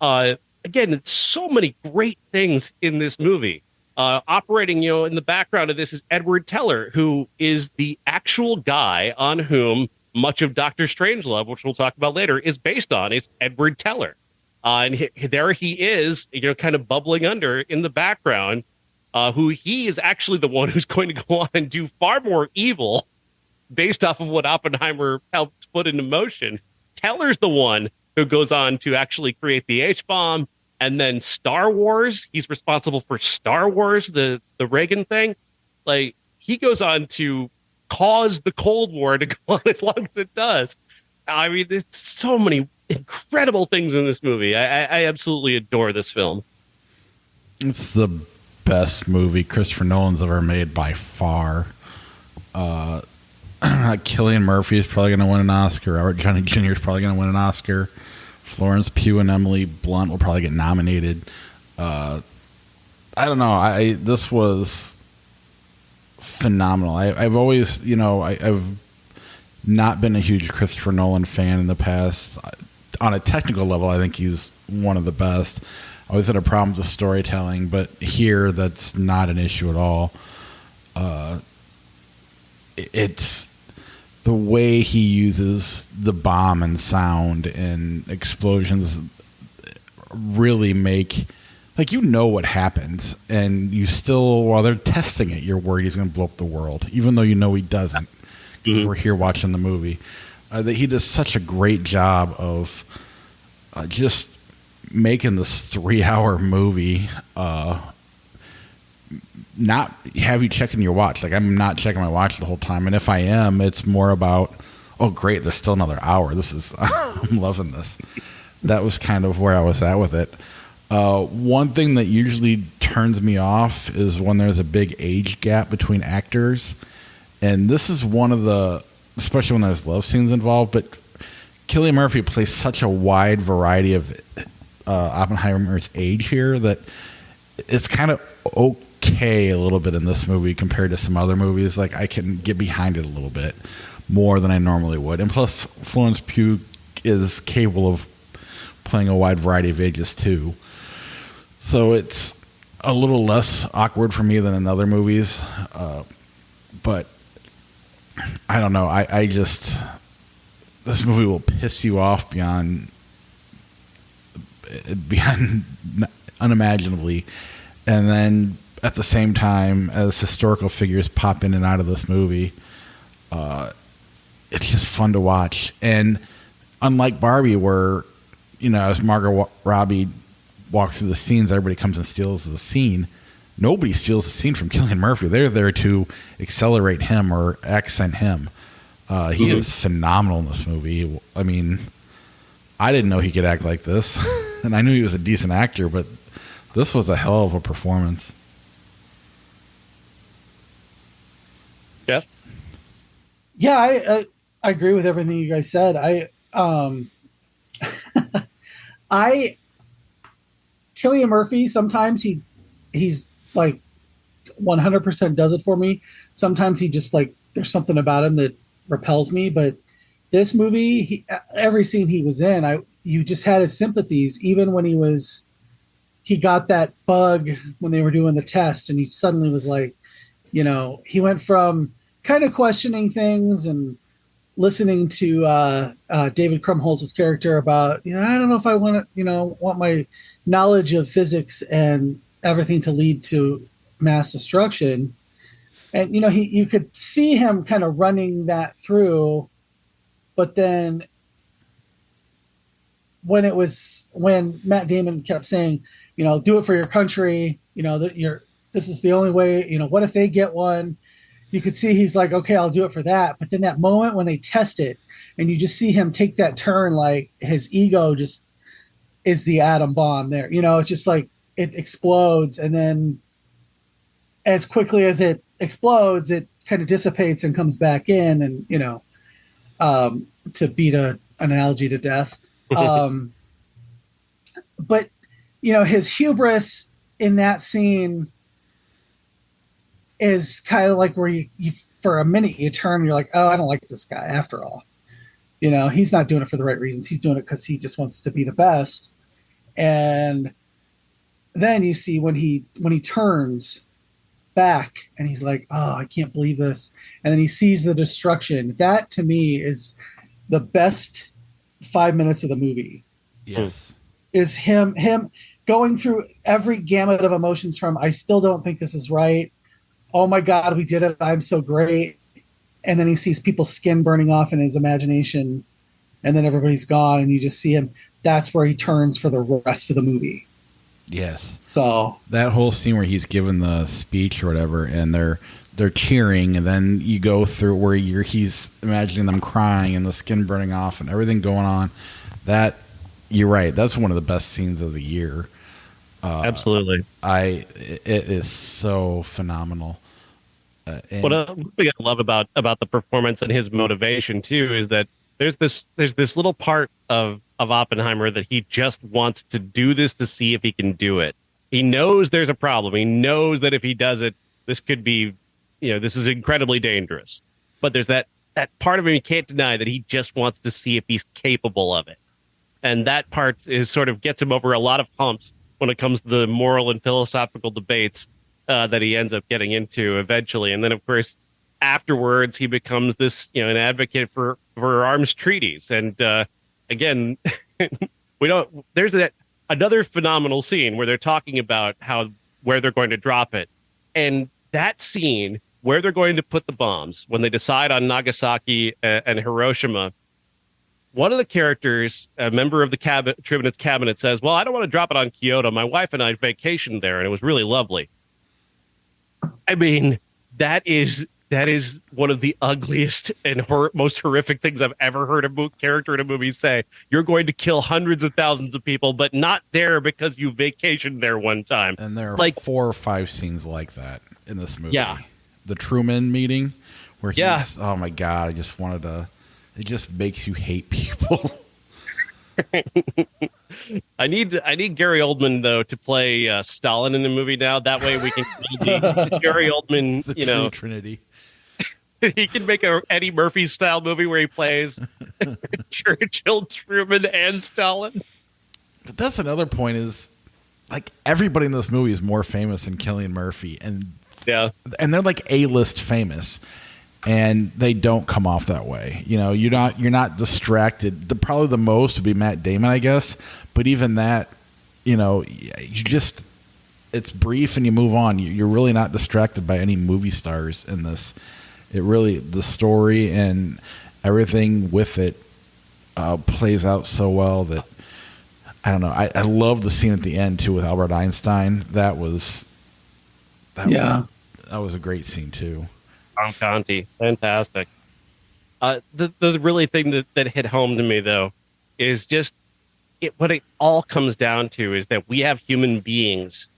Again, it's so many great things in this movie. Operating, in the background of this is Edward Teller, who is the actual guy on whom much of Doctor Strangelove, which we'll talk about later, is based on. It's Edward Teller. And there he is, kind of bubbling under in the background, who he is actually the one who's going to go on and do far more evil based off of what Oppenheimer helped put into motion. Teller's the one who goes on to actually create the H-bomb. And then Star Wars, he's responsible for Star Wars, the Reagan thing. Like, he goes on to cause the Cold War to go on as long as it does. I mean, there's so many incredible things in this movie. I absolutely adore this film. It's the best movie Christopher Nolan's ever made by far. Cillian Murphy is probably going to win an Oscar. Robert Downey Jr. is probably going to win an Oscar. Florence Pugh and Emily Blunt will probably get nominated. I don't know. This was phenomenal. I've always, I've not been a huge Christopher Nolan fan in the past. On a technical level, I think he's one of the best. I always had a problem with the storytelling, but here that's not an issue at all. It's the way he uses the bomb and sound and explosions really make, like, what happens, and you still, while they're testing it, you're worried he's going to blow up the world, even though he doesn't. Mm-hmm. We're here watching the movie. That he does such a great job of just making this 3-hour movie not have you checking your watch. Like, I'm not checking my watch the whole time, and if I am, it's more about, oh great, there's still another hour. This is I'm loving this. That was kind of where I was at with it. One thing that usually turns me off is when there's a big age gap between actors, and this is one of the, especially when there's love scenes involved, but Cillian Murphy plays such a wide variety of Oppenheimer's age here that it's kind of okay a little bit in this movie compared to some other movies. Like, I can get behind it a little bit more than I normally would. And plus, Florence Pugh is capable of playing a wide variety of ages too. So it's a little less awkward for me than in other movies. But I don't know. I just, this movie will piss you off beyond unimaginably. And then at the same time, as historical figures pop in and out of this movie, it's just fun to watch. And unlike Barbie, where, as Margot Robbie walks through the scenes, everybody comes and steals the scene. Nobody steals the scene from Cillian Murphy. They're there to accelerate him or accent him. He is phenomenal in this movie. I mean, I didn't know he could act like this. And I knew he was a decent actor, but this was a hell of a performance. Yeah. Yeah, I agree with everything you guys said. Cillian Murphy, sometimes he's like 100% does it for me. Sometimes he just, like, there's something about him that repels me. But this movie, every scene he was in, you just had his sympathies. Even when he got that bug when they were doing the test, and he suddenly was like, he went from kind of questioning things and listening to David Krumholtz's character about, I don't know if I want to, want my knowledge of physics and everything to lead to mass destruction. And, you could see him kind of running that through. But then when Matt Damon kept saying, do it for your country, this is the only way, what if they get one? You could see he's like, okay, I'll do it for that. But then that moment when they test it and you just see him take that turn, like his ego just is the atom bomb there. It's just like it explodes. And then as quickly as it explodes, it kind of dissipates and comes back in, and, to beat an analogy to death. But, his hubris in that scene is kind of like where you for a minute you turn and you're like, oh, I don't like this guy after all. He's not doing it for the right reasons. He's doing it because he just wants to be the best. And then you see when he turns back and he's like, oh, I can't believe this. And then he sees the destruction. That to me is the best 5 minutes of the movie. Yes. Is him going through every gamut of emotions from I still don't think this is right. Oh my God, we did it. I'm so great. And then he sees people's skin burning off in his imagination, and then everybody's gone, and you just see him. That's where he turns for the rest of the movie. Yes. So that whole scene where he's given the speech or whatever, and they're cheering, and then you go through where he's imagining them crying and the skin burning off and everything going on. That, you're right. That's one of the best scenes of the year. Absolutely. It is so phenomenal. What I love about the performance and his motivation too is that there's this little part of Oppenheimer that he just wants to do this to see if he can do it. He knows there's a problem. He knows that if he does it, this could be, this is incredibly dangerous. But there's that part of him he can't deny that he just wants to see if he's capable of it. And that part is sort of gets him over a lot of humps when it comes to the moral and philosophical debates that he ends up getting into eventually. And then, of course, afterwards, he becomes this, an advocate for arms treaties. And again, there's another phenomenal scene where they're talking about where they're going to drop it. And that scene where they're going to put the bombs, when they decide on Nagasaki and Hiroshima, one of the characters, a member of the Tribunate's cabinet, says, well, I don't want to drop it on Kyoto. My wife and I vacationed there, and it was really lovely. I mean, that is one of the ugliest and most horrific things I've ever heard a character in a movie say. You're going to kill hundreds of thousands of people, but not there because you vacationed there one time. And there are 4 or 5 scenes like that in this movie. Yeah. The Truman meeting where he's, oh my God, it just makes you hate people. I need Gary Oldman though to play Stalin in the movie now. That way we can the Gary Oldman, the Trinity. He can make a Eddie Murphy style movie where he plays Churchill, Truman, and Stalin. But that's another point is, like, everybody in this movie is more famous than Cillian Murphy, and they're like A-list famous. And they don't come off that way. You're not distracted. Probably the most would be Matt Damon, I guess. But even that, it's brief and you move on. You're really not distracted by any movie stars in this. The story and everything with it plays out so well that, I don't know. I love the scene at the end too with Albert Einstein. That was a great scene too. Tom Conti, fantastic. The really thing that hit home to me though is just what it all comes down to is that we have human beings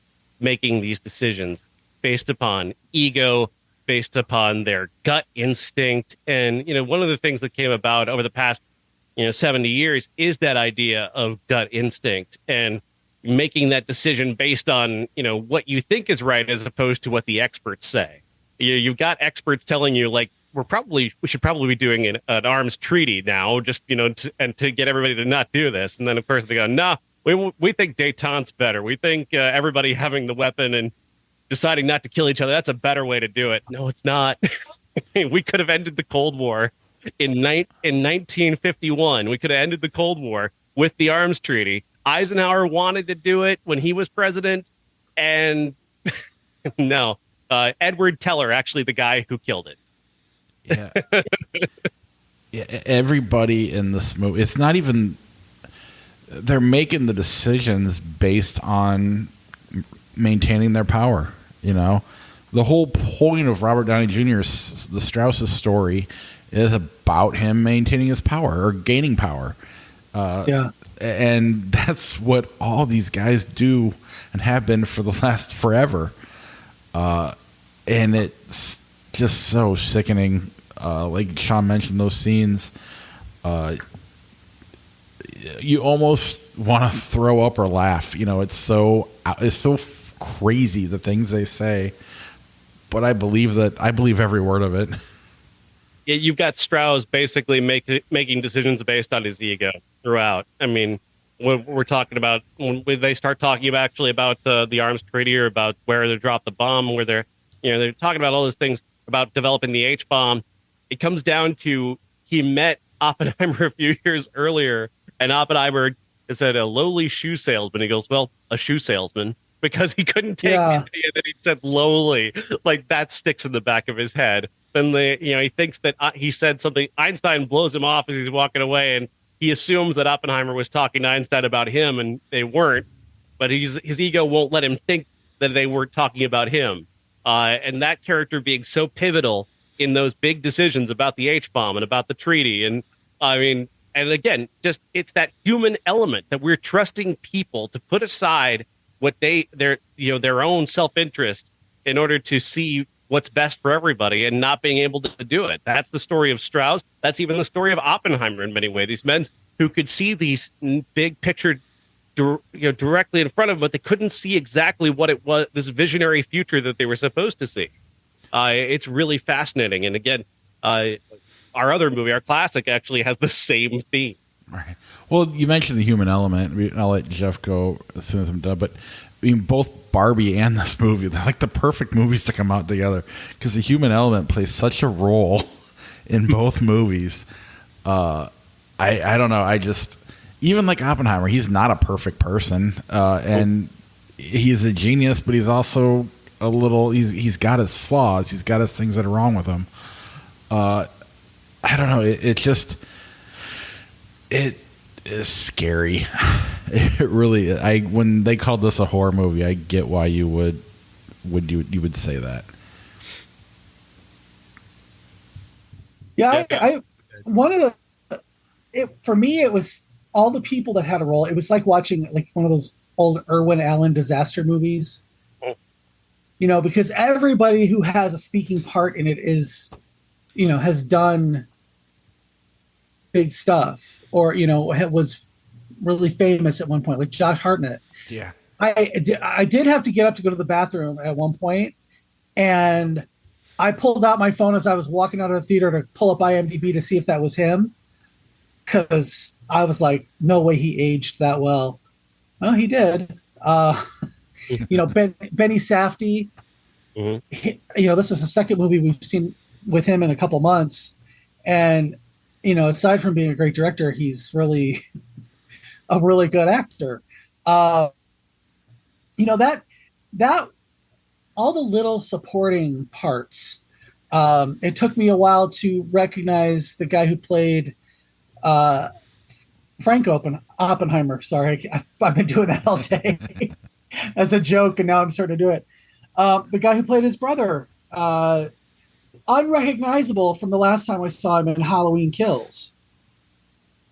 making these decisions based upon ego, based upon their gut instinct, and one of the things that came about over the past 70 years is that idea of gut instinct and making that decision based on what you think is right as opposed to what the experts say. You've got experts telling you, like, we should probably be doing an arms treaty now, just, to get everybody to not do this. And then, of course, they go, no, we think détente's better. We think everybody having the weapon and deciding not to kill each other, that's a better way to do it. No, it's not. We could have ended the Cold War in 1951. We could have ended the Cold War with the arms treaty. Eisenhower wanted to do it when he was president, and no. Edward Teller, actually the guy who killed it. Yeah, everybody in this movie, it's not even, they're making the decisions based on maintaining their power, The whole point of Robert Downey Jr.'s, the Strauss's story, is about him maintaining his power or gaining power. And that's what all these guys do and have been for the last forever. And it's just so sickening. Like Sean mentioned, those scenes, you almost want to throw up or laugh. It's so crazy, the things they say. but I believe every word of it. Yeah, you've got Strauss basically making decisions based on his ego throughout. I mean, when we're talking about when they start talking about the arms treaty or about where they drop the bomb, where they're talking about all those things about developing the H bomb. It comes down to he met Oppenheimer a few years earlier, and Oppenheimer said a lowly shoe salesman. He goes, well, a shoe salesman, because he couldn't take it, and then he said lowly, like that sticks in the back of his head. Then he thinks that he said something. Einstein blows him off as he's walking away, and he assumes that Oppenheimer was talking to Einstein about him, and they weren't. But his ego won't let him think that they were talking about him. And that character being so pivotal in those big decisions about the H bomb and about the treaty, and I mean, and again, just it's that human element that we're trusting people to put aside what their own self-interest in order to see what's best for everybody, and not being able to do it. That's the story of Strauss. That's even the story of Oppenheimer in many ways. These men who could see these big picture directly in front of them, but they couldn't see exactly what it was, this visionary future that they were supposed to see. It's really fascinating. And again, our other movie, our classic, actually has the same theme. Right. Well, you mentioned the human element. I'll let Jeff go as soon as I'm done. But I mean, both Barbie and this movie, they're like the perfect movies to come out together, because the human element plays such a role in both movies. I don't know. I just, even like Oppenheimer, he's not a perfect person, and he's a genius, but he's also a little. He's got his flaws. He's got his things that are wrong with him. I don't know. It is scary. It really. When they called this a horror movie, I get why you would say that. Yeah, I one of the. For me, it was all the people that had a role. It was like watching like one of those old Irwin Allen disaster movies. Because everybody who has a speaking part in it is, has done big stuff, or was really famous at one point, like Josh Hartnett. Yeah, I did have to get up to go to the bathroom at one point, and I pulled out my phone as I was walking out of the theater to pull up IMDb to see if that was him, because I was like, no way he aged that well. Well, he did. Benny Safdie. Mm-hmm. This is the second movie we've seen with him in a couple months, and aside from being a great director, he's really a really good actor. That all the little supporting parts. It took me a while to recognize the guy who played Frank Oppenheimer. Sorry, I've been doing that all day as a joke, and now I'm starting to do it. The guy who played his brother, unrecognizable from the last time I saw him in Halloween Kills.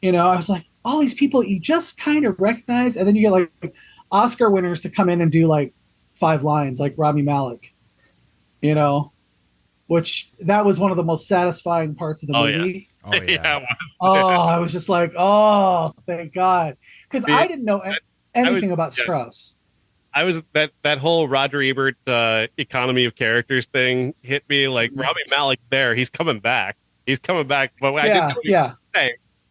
I was like, all these people you just kind of recognize, and then you get like Oscar winners to come in and do like 5 lines, like Rami Malek. Which that was one of the most satisfying parts of the movie. Oh yeah. I was just like, oh, thank God, because I didn't know anything about Strauss. I was that whole Roger Ebert economy of characters thing hit me like Rami Malek there. He's coming back. But I didn't know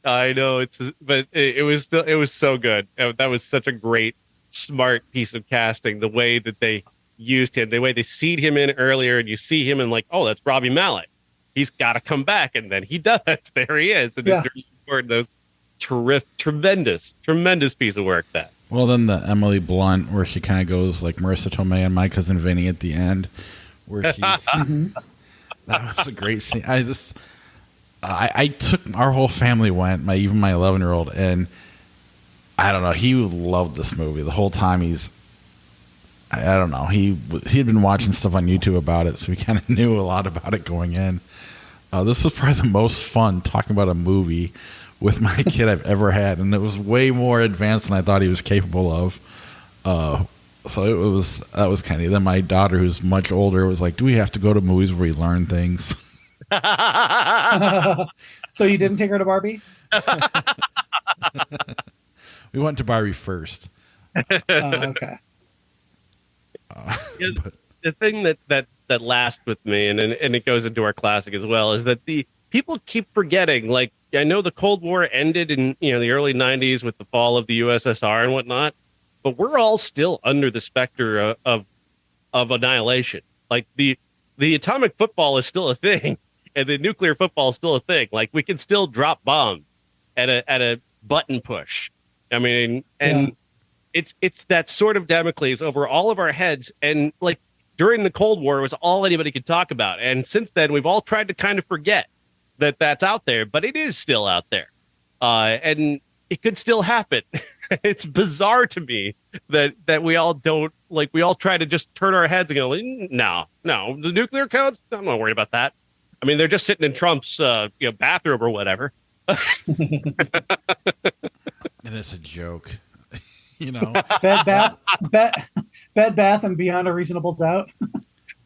I know but it was so good. That was such a great, smart piece of casting. The way that they used him, the way they seed him in earlier, and you see him and like, oh, that's Rami Malek. He's got to come back, and then he does. There he is, and it's really important. Those tremendous piece of work that. Well, then the Emily Blunt, where she kind of goes like Marissa Tomei and My Cousin Vinny at the end, where she's that was a great scene. I took our whole family went, even my 11-year-old, and I don't know, he loved this movie the whole time. I don't know, he had been watching stuff on YouTube about it, so he kind of knew a lot about it going in. This was probably the most fun talking about a movie with my kid I've ever had, and it was way more advanced than I thought he was capable of. So that was kind of. Then my daughter, who's much older, was like, "Do we have to go to movies where we learn things?" So you didn't take her to Barbie? We went to Barbie first. Okay. the thing that lasts with me, and it goes into our classic as well, is that the people keep forgetting. Like, I know the Cold War ended in the early '90s with the fall of the USSR and whatnot, but we're all still under the specter of annihilation. Like the atomic football is still a thing, and the nuclear football is still a thing. Like, we can still drop bombs at a button push. I mean, and it's that sort of Damocles over all of our heads. And like during the Cold War, it was all anybody could talk about. And since then, we've all tried to kind of forget that that's out there, but it is still out there, and it could still happen. It's bizarre to me that we all don't, like, we all try to just turn our heads and go, no, the nuclear codes, I'm not worried about that. I mean, they're just sitting in Trump's bathroom or whatever. And it's a joke. Bed Bath and Beyond a Reasonable Doubt.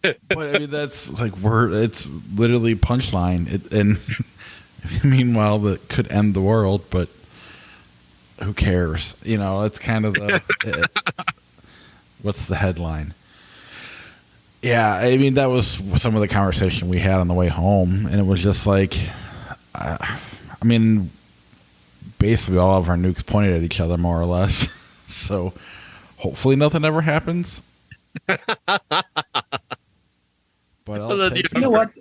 But I mean, that's like it's literally punchline. And meanwhile, that could end the world, but who cares? It's kind of what's the headline? Yeah, I mean, that was some of the conversation we had on the way home, and it was just like, I mean, basically all of our nukes pointed at each other, more or less. So hopefully nothing ever happens. But you know what?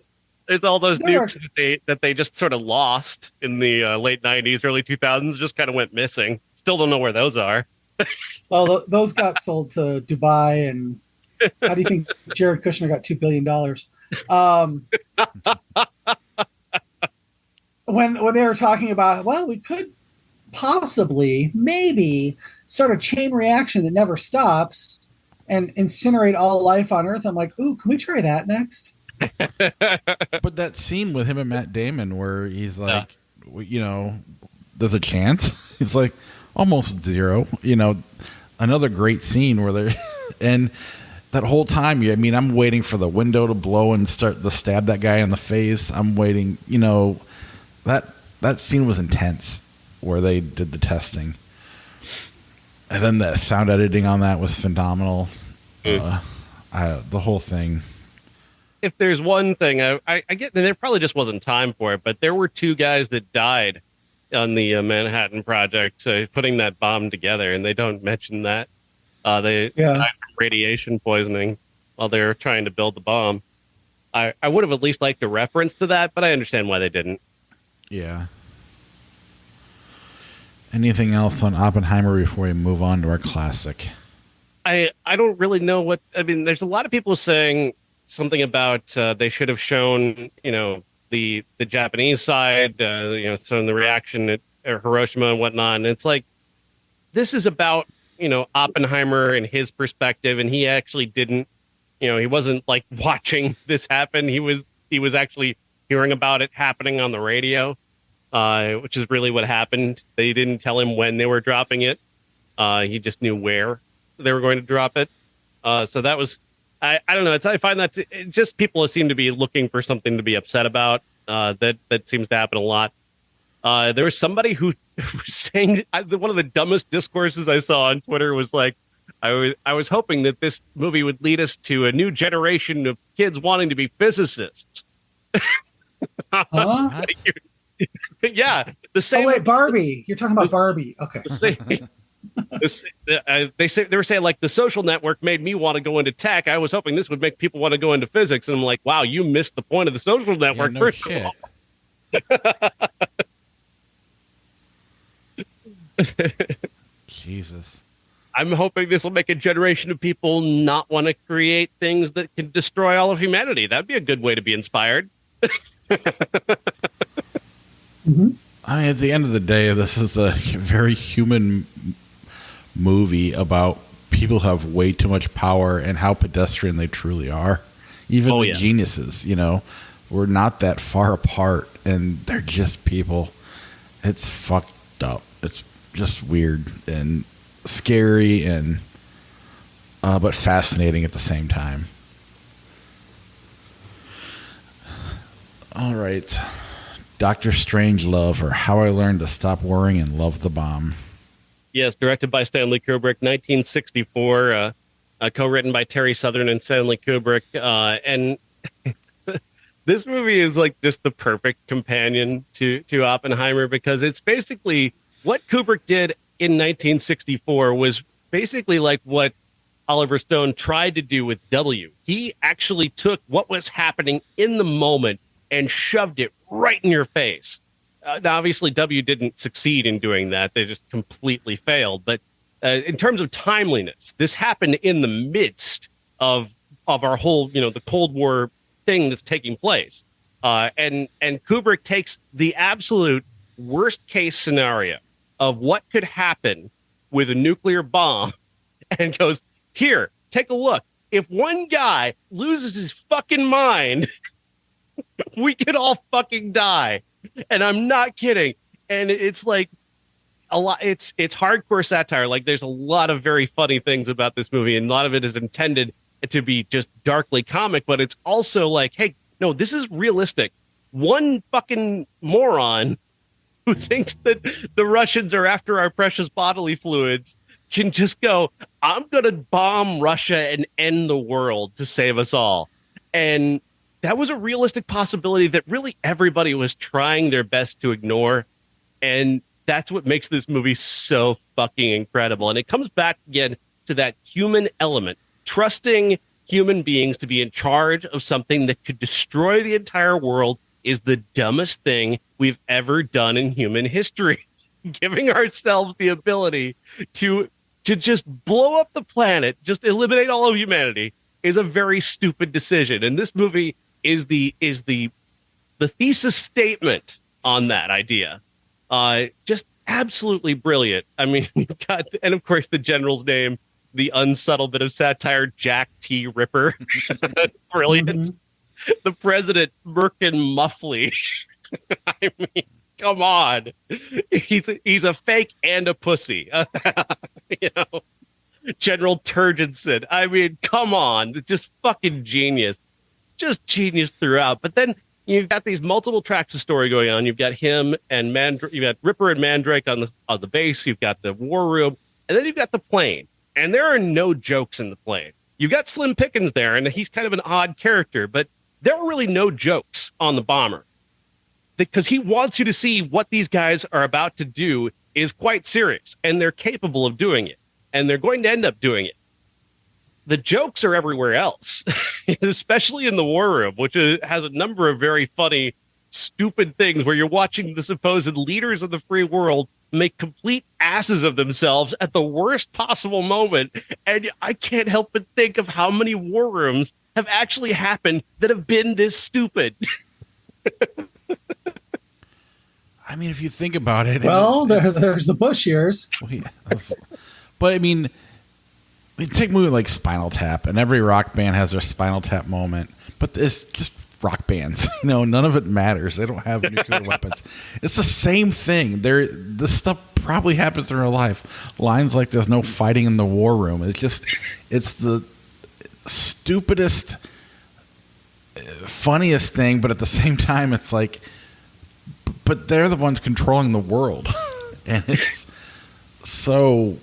There's all those nukes that they just sort of lost in the late '90s, early 2000s, just kind of went missing. Still don't know where those are. Well, those got sold to Dubai, and how do you think Jared Kushner got $2 billion? When they were talking about, well, we could possibly, maybe, start a chain reaction that never stops and incinerate all life on Earth. I'm like, ooh, can we try that next? But that scene with him and Matt Damon where he's like, there's a chance. He's like, almost zero. Another great scene where they're and that whole time, I'm waiting for the window to blow and start to stab that guy in the face. I'm waiting. That scene was intense where they did the testing, and then the sound editing on that was phenomenal. The whole thing. If there's one thing I get, and there probably just wasn't time for it, but there were two guys that died on the Manhattan Project putting that bomb together, and they don't mention that. They died from radiation poisoning while they were trying to build the bomb. I would have at least liked a reference to that, but I understand why they didn't. Yeah. Anything else on Oppenheimer before we move on to our classic? I don't really know what... I mean, there's a lot of people saying something about they should have shown, the Japanese side, showing the reaction at Hiroshima and whatnot. And it's like, this is about, Oppenheimer and his perspective, and he actually didn't, he wasn't like watching this happen. He was actually hearing about it happening on the radio, which is really what happened. They didn't tell him when they were dropping it. He just knew where they were going to drop it. So that was, I don't know. I find that just people seem to be looking for something to be upset about. That seems to happen a lot. There was somebody who was saying one of the dumbest discourses I saw on Twitter was like, I was hoping that this movie would lead us to a new generation of kids wanting to be physicists. Yeah, the same. Oh wait, Barbie. You're talking about Barbie. Okay. They were saying like the Social Network made me want to go into tech. I was hoping this would make people want to go into physics, and I'm like, wow, you missed the point of the Social Network. Yeah, no shit. Jesus. I'm hoping this will make a generation of people not want to create things that can destroy all of humanity. That'd be a good way to be inspired. Mm-hmm. I mean, at the end of the day, this is a very human movie about people who have way too much power and how pedestrian they truly are. Even the geniuses, we're not that far apart, and they're just people. It's fucked up. It's just weird and scary and but fascinating at the same time. All right. Dr. Strangelove, or How I Learned to Stop Worrying and Love the Bomb. Yes, directed by Stanley Kubrick, 1964. co-written by Terry Southern and Stanley Kubrick. And this movie is like just the perfect companion to Oppenheimer, because it's basically what Kubrick did in 1964 was basically like what Oliver Stone tried to do with W. He actually took what was happening in the moment and shoved it right in your face. Now, obviously, W didn't succeed in doing that. They just completely failed. But in terms of timeliness, this happened in the midst of our whole, the Cold War thing that's taking place. And Kubrick takes the absolute worst case scenario of what could happen with a nuclear bomb and goes, here, take a look. If one guy loses his fucking mind, we could all fucking die. And I'm not kidding. And it's like a lot. It's hardcore satire. Like, there's a lot of very funny things about this movie, and a lot of it is intended to be just darkly comic, but it's also like, hey, no, this is realistic. One fucking moron who thinks that the Russians are after our precious bodily fluids can just go, I'm going to bomb Russia and end the world to save us all. And that was a realistic possibility that really everybody was trying their best to ignore. And that's what makes this movie so fucking incredible. And it comes back again to that human element, trusting human beings to be in charge of something that could destroy the entire world is the dumbest thing we've ever done in human history. Giving ourselves the ability to just blow up the planet, just eliminate all of humanity, is a very stupid decision. And this movie is the thesis statement on that idea. Just absolutely brilliant. I mean, you've got, and of course the general's name, the unsubtle bit of satire, Jack T. Ripper. Brilliant. Mm-hmm. The president, Merkin Muffley. I mean, come on. He's a fake and a pussy. General Turgensen. I mean, come on. Just fucking genius. Just genius throughout. But then you've got these multiple tracks of story going on. You've got him and you've got Ripper and Mandrake on the base. You've got the war room, and then you've got the plane. And there are no jokes in the plane. You've got Slim Pickens there, and he's kind of an odd character, but there are really no jokes on the bomber, because he wants you to see what these guys are about to do is quite serious, and they're capable of doing it, and they're going to end up doing it. The jokes are everywhere else, especially in the war room, which has a number of very funny, stupid things where you're watching the supposed leaders of the free world make complete asses of themselves at the worst possible moment. And I can't help but think of how many war rooms have actually happened that have been this stupid. I mean, if you think about it. Well, there's the Bush years. But I mean, take a movie like Spinal Tap, and every rock band has their Spinal Tap moment. But it's just rock bands. None of it matters. They don't have nuclear weapons. It's the same thing. This stuff probably happens in real life. Lines like "there's no fighting in the war room." It's the stupidest, funniest thing, but at the same time, it's like, but they're the ones controlling the world, and it's so.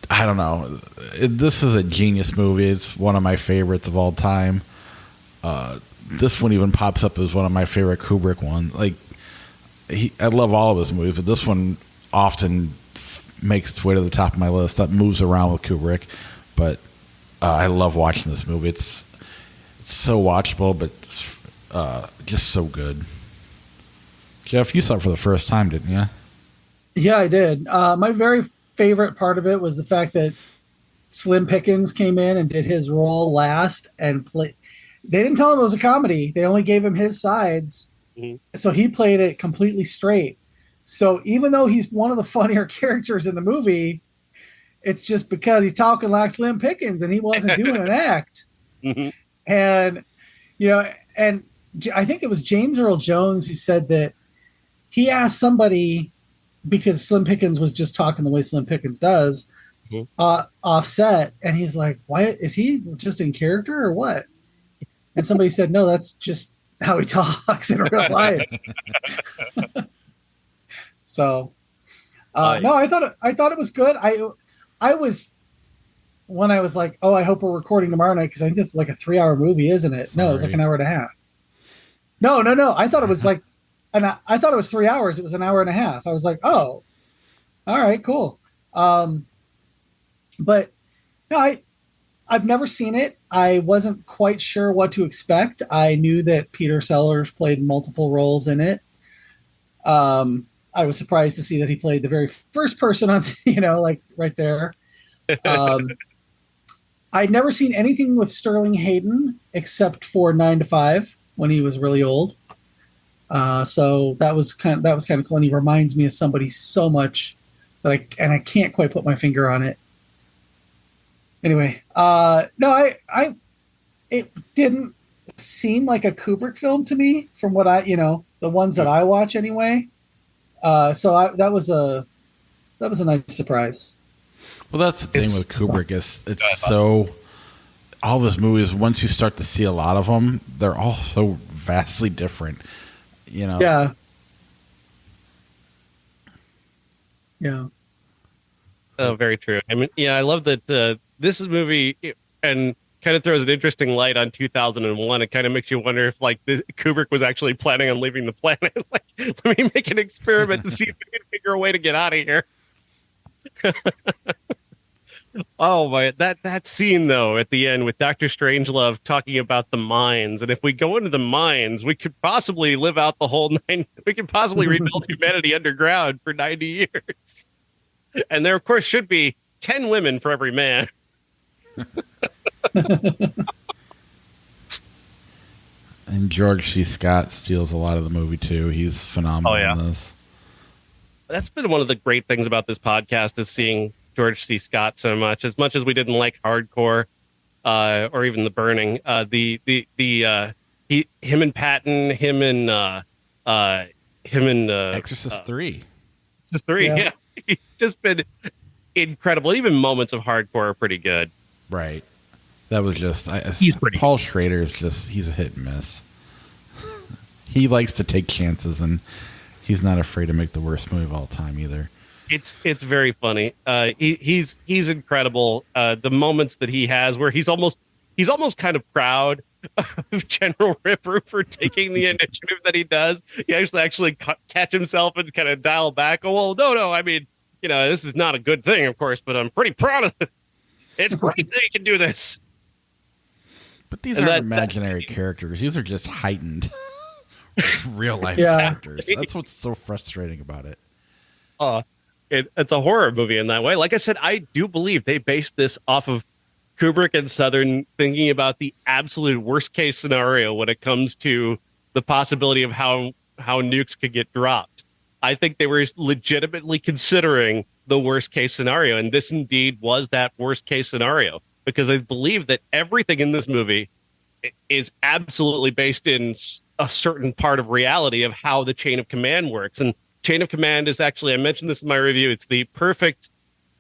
I don't know. This is a genius movie. It's one of my favorites of all time. This one even pops up as one of my favorite Kubrick ones. Like, I love all of his movies, but this one often makes its way to the top of my list. That moves around with Kubrick, but I love watching this movie. It's so watchable, but it's just so good. Jeff, you saw it for the first time, didn't you? Yeah, I did. My very favorite part of it was the fact that Slim Pickens came in and did his role last and played. They didn't tell him it was a comedy. They only gave him his sides. Mm-hmm. So he played it completely straight. So even though he's one of the funnier characters in the movie, it's just because he's talking like Slim Pickens and he wasn't doing an act. Mm-hmm. And, and I think it was James Earl Jones who said that he asked somebody, because Slim Pickens was just talking the way Slim Pickens does, offset. And he's like, why is he just in character or what? And somebody said, no, that's just how he talks in real life. So, no, I thought it was good. I was when I was like, oh, I hope we're recording tomorrow night because I think it's like a 3-hour movie, isn't it? No, it's like an hour and a half. No, no, no. I thought it was like, and I thought it was 3 hours. It was an hour and a half. I was like, oh, all right, cool. But no, I've never seen it. I wasn't quite sure what to expect. I knew that Peter Sellers played multiple roles in it. I was surprised to see that he played the very first person on, like right there. I'd never seen anything with Sterling Hayden except for 9 to 5 when he was really old. So that was kind of cool. And he reminds me of somebody so much that I can't quite put my finger on it. Anyway, no, it didn't seem like a Kubrick film to me from what the ones that I watch anyway. So that was a nice surprise. Well, that's the thing with Kubrick is it's so all of his movies. Once you start to see a lot of them, they're all so vastly different. Yeah. Yeah. Oh, very true. I mean, yeah, I love that this is a movie and kind of throws an interesting light on 2001. It kind of makes you wonder if Kubrick was actually planning on leaving the planet. Like, let me make an experiment to see if we can figure a way to get out of here. Oh my, that scene though at the end with Dr. Strangelove talking about the mines, and if we go into the mines, we could possibly live out the whole we could possibly rebuild humanity underground for 90 years. And there, of course, should be 10 women for every man. And George C. Scott steals a lot of the movie too. He's phenomenal in this. That's been one of the great things about this podcast is seeing George C. Scott so much. As much as we didn't like Hardcore or even The Burning, him and Patton, him and Exorcist 3. Exorcist 3, yeah. He's just been incredible. Even moments of Hardcore are pretty good. Right. That was just Paul Schrader is he's a hit and miss. He likes to take chances, and he's not afraid to make the worst movie of all time either. It's very funny. He's incredible. The moments that he has where he's almost kind of proud of General Ripper for taking the initiative that he does. He actually catch himself and kind of dial back. Oh, well, no. I mean, this is not a good thing, of course, but I'm pretty proud of it. It's great that he can do this. But these aren't imaginary characters. These are just heightened real life characters. That's what's so frustrating about it. It's a horror movie in that way. Like I said, I do believe they based this off of Kubrick and Southern thinking about the absolute worst case scenario when it comes to the possibility of how nukes could get dropped. I think they were legitimately considering the worst case scenario. And this indeed was that worst case scenario, because I believe that everything in this movie is absolutely based in a certain part of reality of how the chain of command works. And chain of command is actually, I mentioned this in my review, it's the perfect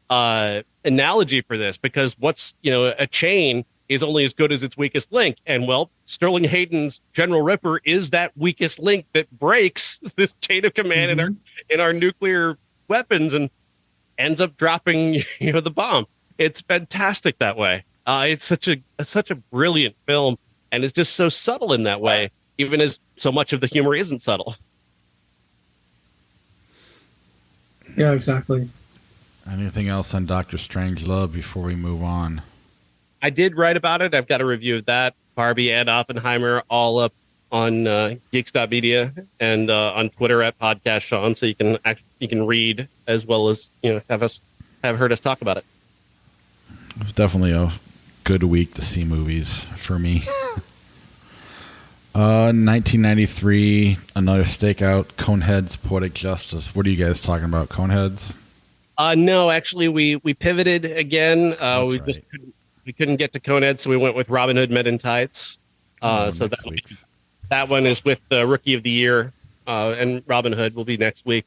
analogy for this, because a chain is only as good as its weakest link. And well, Sterling Hayden's General Ripper is that weakest link that breaks this chain of command in our nuclear weapons and ends up dropping the bomb. It's fantastic that way. It's such a brilliant film, and it's just so subtle in that way, even as so much of the humor isn't subtle. Yeah, exactly. Anything else on Dr. Strangelove before we move on? I did write about it. I've got a review of that. Barbie and Oppenheimer all up on geeks.media and on Twitter at Podcast Sean, so you can read as well as have heard us talk about it. It's definitely a good week to see movies for me. 1993, another Stakeout, Coneheads, Poetic Justice. What are you guys talking about, Coneheads? No, actually, we pivoted again. We couldn't get to Coneheads, so we went with Robin Hood Men in Tights. So that one is with the Rookie of the Year, and Robin Hood will be next week.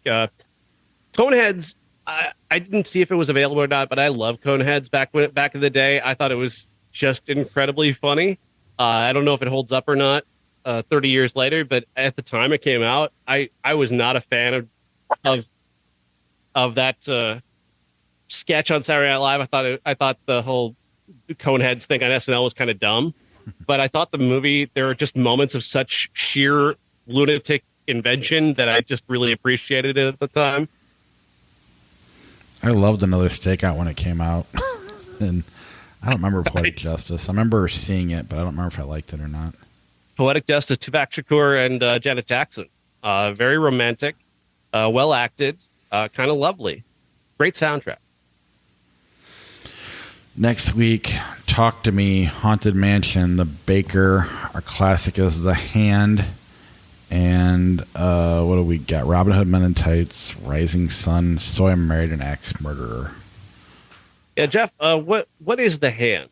Coneheads, I didn't see if it was available or not, but I love Coneheads back in the day. I thought it was just incredibly funny. I don't know if it holds up or not 30 years later, but at the time it came out, I was not a fan of that sketch on Saturday Night Live. I thought the whole Coneheads think on SNL was kind of dumb, but I thought the movie, there are just moments of such sheer lunatic invention that I just really appreciated it at the time. I loved another Stakeout when it came out. And I don't remember Poetic Justice. I remember seeing it, but I don't remember if I liked it or not. Poetic Justice, Tuvok Shakur and Janet Jackson. Very romantic, well acted, kind of lovely. Great soundtrack. Next week, Talk to Me, Haunted Mansion, The Baker. Our classic is The Hand. And what do we got? Robin Hood Men in Tights, Rising Sun, So I Married an Axe Murderer. Yeah, Jeff, what is The Hand?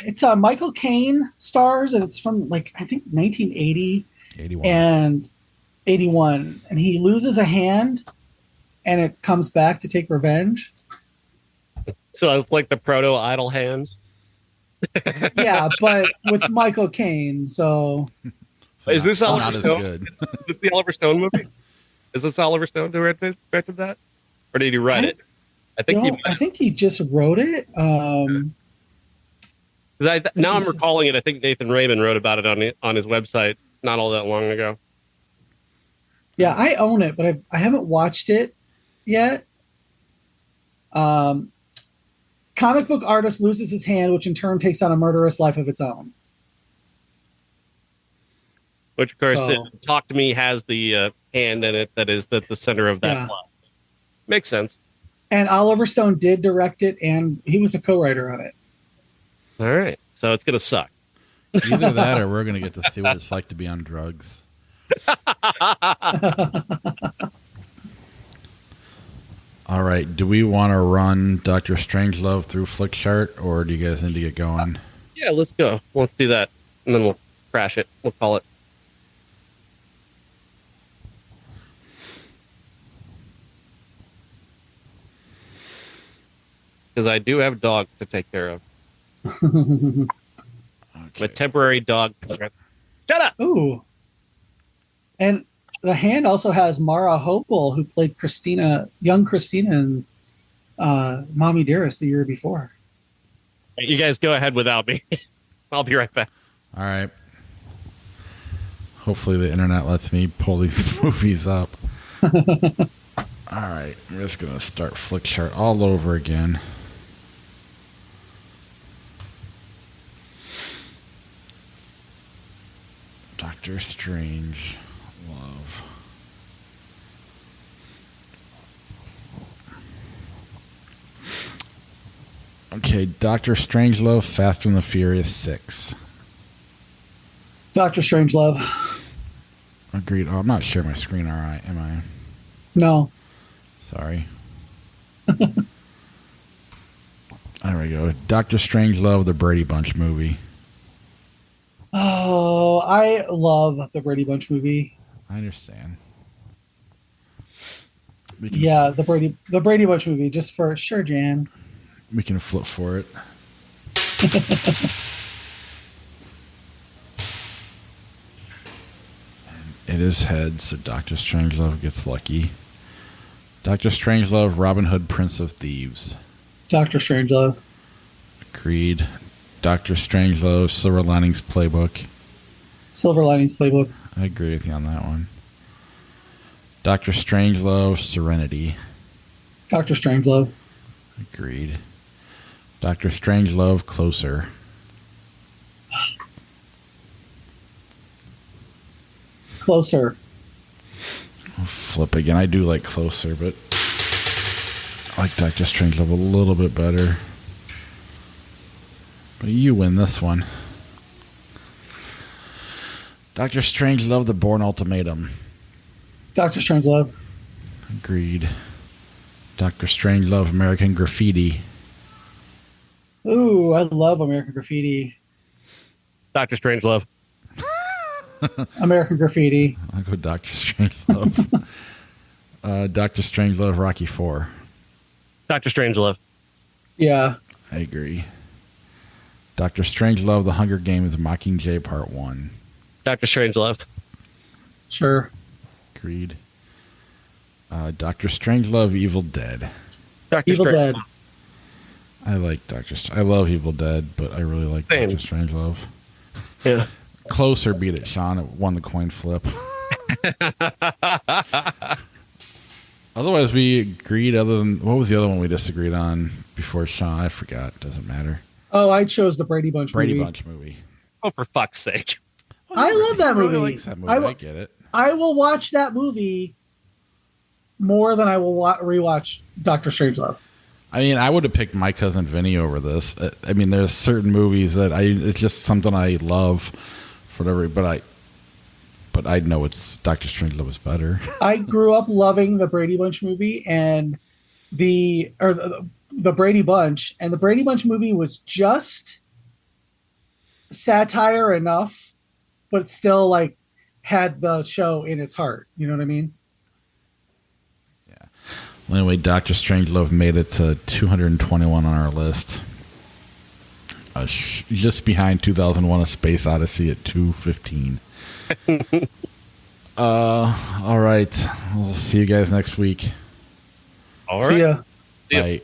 It's Michael Caine stars, and it's from I think 1980 81. and 81, and he loses a hand, and it comes back to take revenge. So it's like the proto Idle Hands. Yeah, but with Michael Caine. So is this not Oliver as Stone? good? Is this the Oliver Stone movie? Is this Oliver Stone who directed that, or did he write it? I think he just wrote it. Now I'm recalling it. I think Nathan Rabin wrote about it on his website not all that long ago. Yeah, I own it, but I haven't watched it yet. Comic book artist loses his hand, which in turn takes on a murderous life of its own. Which, of course, Talk to Me has the hand in it that is the center of that plot. Makes sense. And Oliver Stone did direct it, and he was a co-writer on it. All right. So it's going to suck. Either that or we're going to get to see what it's like to be on drugs. All right. Do we want to run Dr. Strangelove through Flickchart, or do you guys need to get going? Yeah, let's go. Let's do that. And then we'll crash it. We'll call it. Because I do have dogs to take care of. Okay. A temporary dog. Shut up! Ooh. And The Hand also has Mara Hopel, who played young Christina in Mommy Dearest the year before. You guys go ahead without me. I'll be right back. All right. Hopefully the internet lets me pull these movies up. All right. I'm just going to start Flickchart all over again. Doctor Strange Love. Okay, Doctor Strangelove, Fast and the Furious 6. Doctor Strangelove. Agreed. Oh, I'm not sharing my screen, all right, am I? No. Sorry. There we go. Doctor Strangelove, the Brady Bunch movie. Oh, I love the Brady Bunch movie. I understand. The Brady Bunch movie, just for sure, Jan. We can flip for it. It is heads, so Doctor Strangelove gets lucky. Doctor Strangelove, Robin Hood, Prince of Thieves. Doctor Strangelove. Agreed. Doctor Strangelove, Silver Linings Playbook. Silver Linings Playbook. I agree with you on that one. Doctor Strangelove, Serenity. Doctor Strangelove. Agreed. Doctor Strangelove, Closer. Closer. I'll flip again. I do like Closer, but I like Doctor Strangelove a little bit better. But you win this one. Doctor Strangelove, The Bourne Ultimatum. Doctor Strangelove. Agreed. Doctor Strangelove, American Graffiti. Ooh, I love American Graffiti. Doctor Strangelove. American Graffiti. I'll go Doctor Strangelove. Doctor Strangelove, Rocky 4. Doctor Strangelove. Yeah. I agree. Doctor Strangelove, The Hunger Games, Mockingjay Part 1. Doctor Strangelove. Sure. Agreed. Doctor Strangelove, Evil Dead. Doctor Evil Dead. I like I love Evil Dead, but I really like Same. Dr. Strangelove. Yeah. Closer beat it, Sean. It won the coin flip. Otherwise, we agreed. Other than what was the other one we disagreed on before Sean? I forgot. Doesn't matter. Oh, I chose the Brady Bunch Brady movie. Bunch movie. Oh, for fuck's sake! I love that movie. Really likes that movie. I get it. I will watch that movie more than I will rewatch Doctor Strangelove. I mean, I would have picked My Cousin Vinny over this. I mean, there's certain movies that it's just something I love, for whatever. But I know it's Doctor Strangelove is better. I grew up loving the Brady Bunch movie and the Brady Bunch, and the Brady Bunch movie was just satire enough, but still like had the show in its heart. You know what I mean? Yeah. Well, anyway, Doctor Strangelove made it to 221 on our list. Just behind 2001: A Space Odyssey at 215. All right. We'll see you guys next week. All See right. ya. Bye.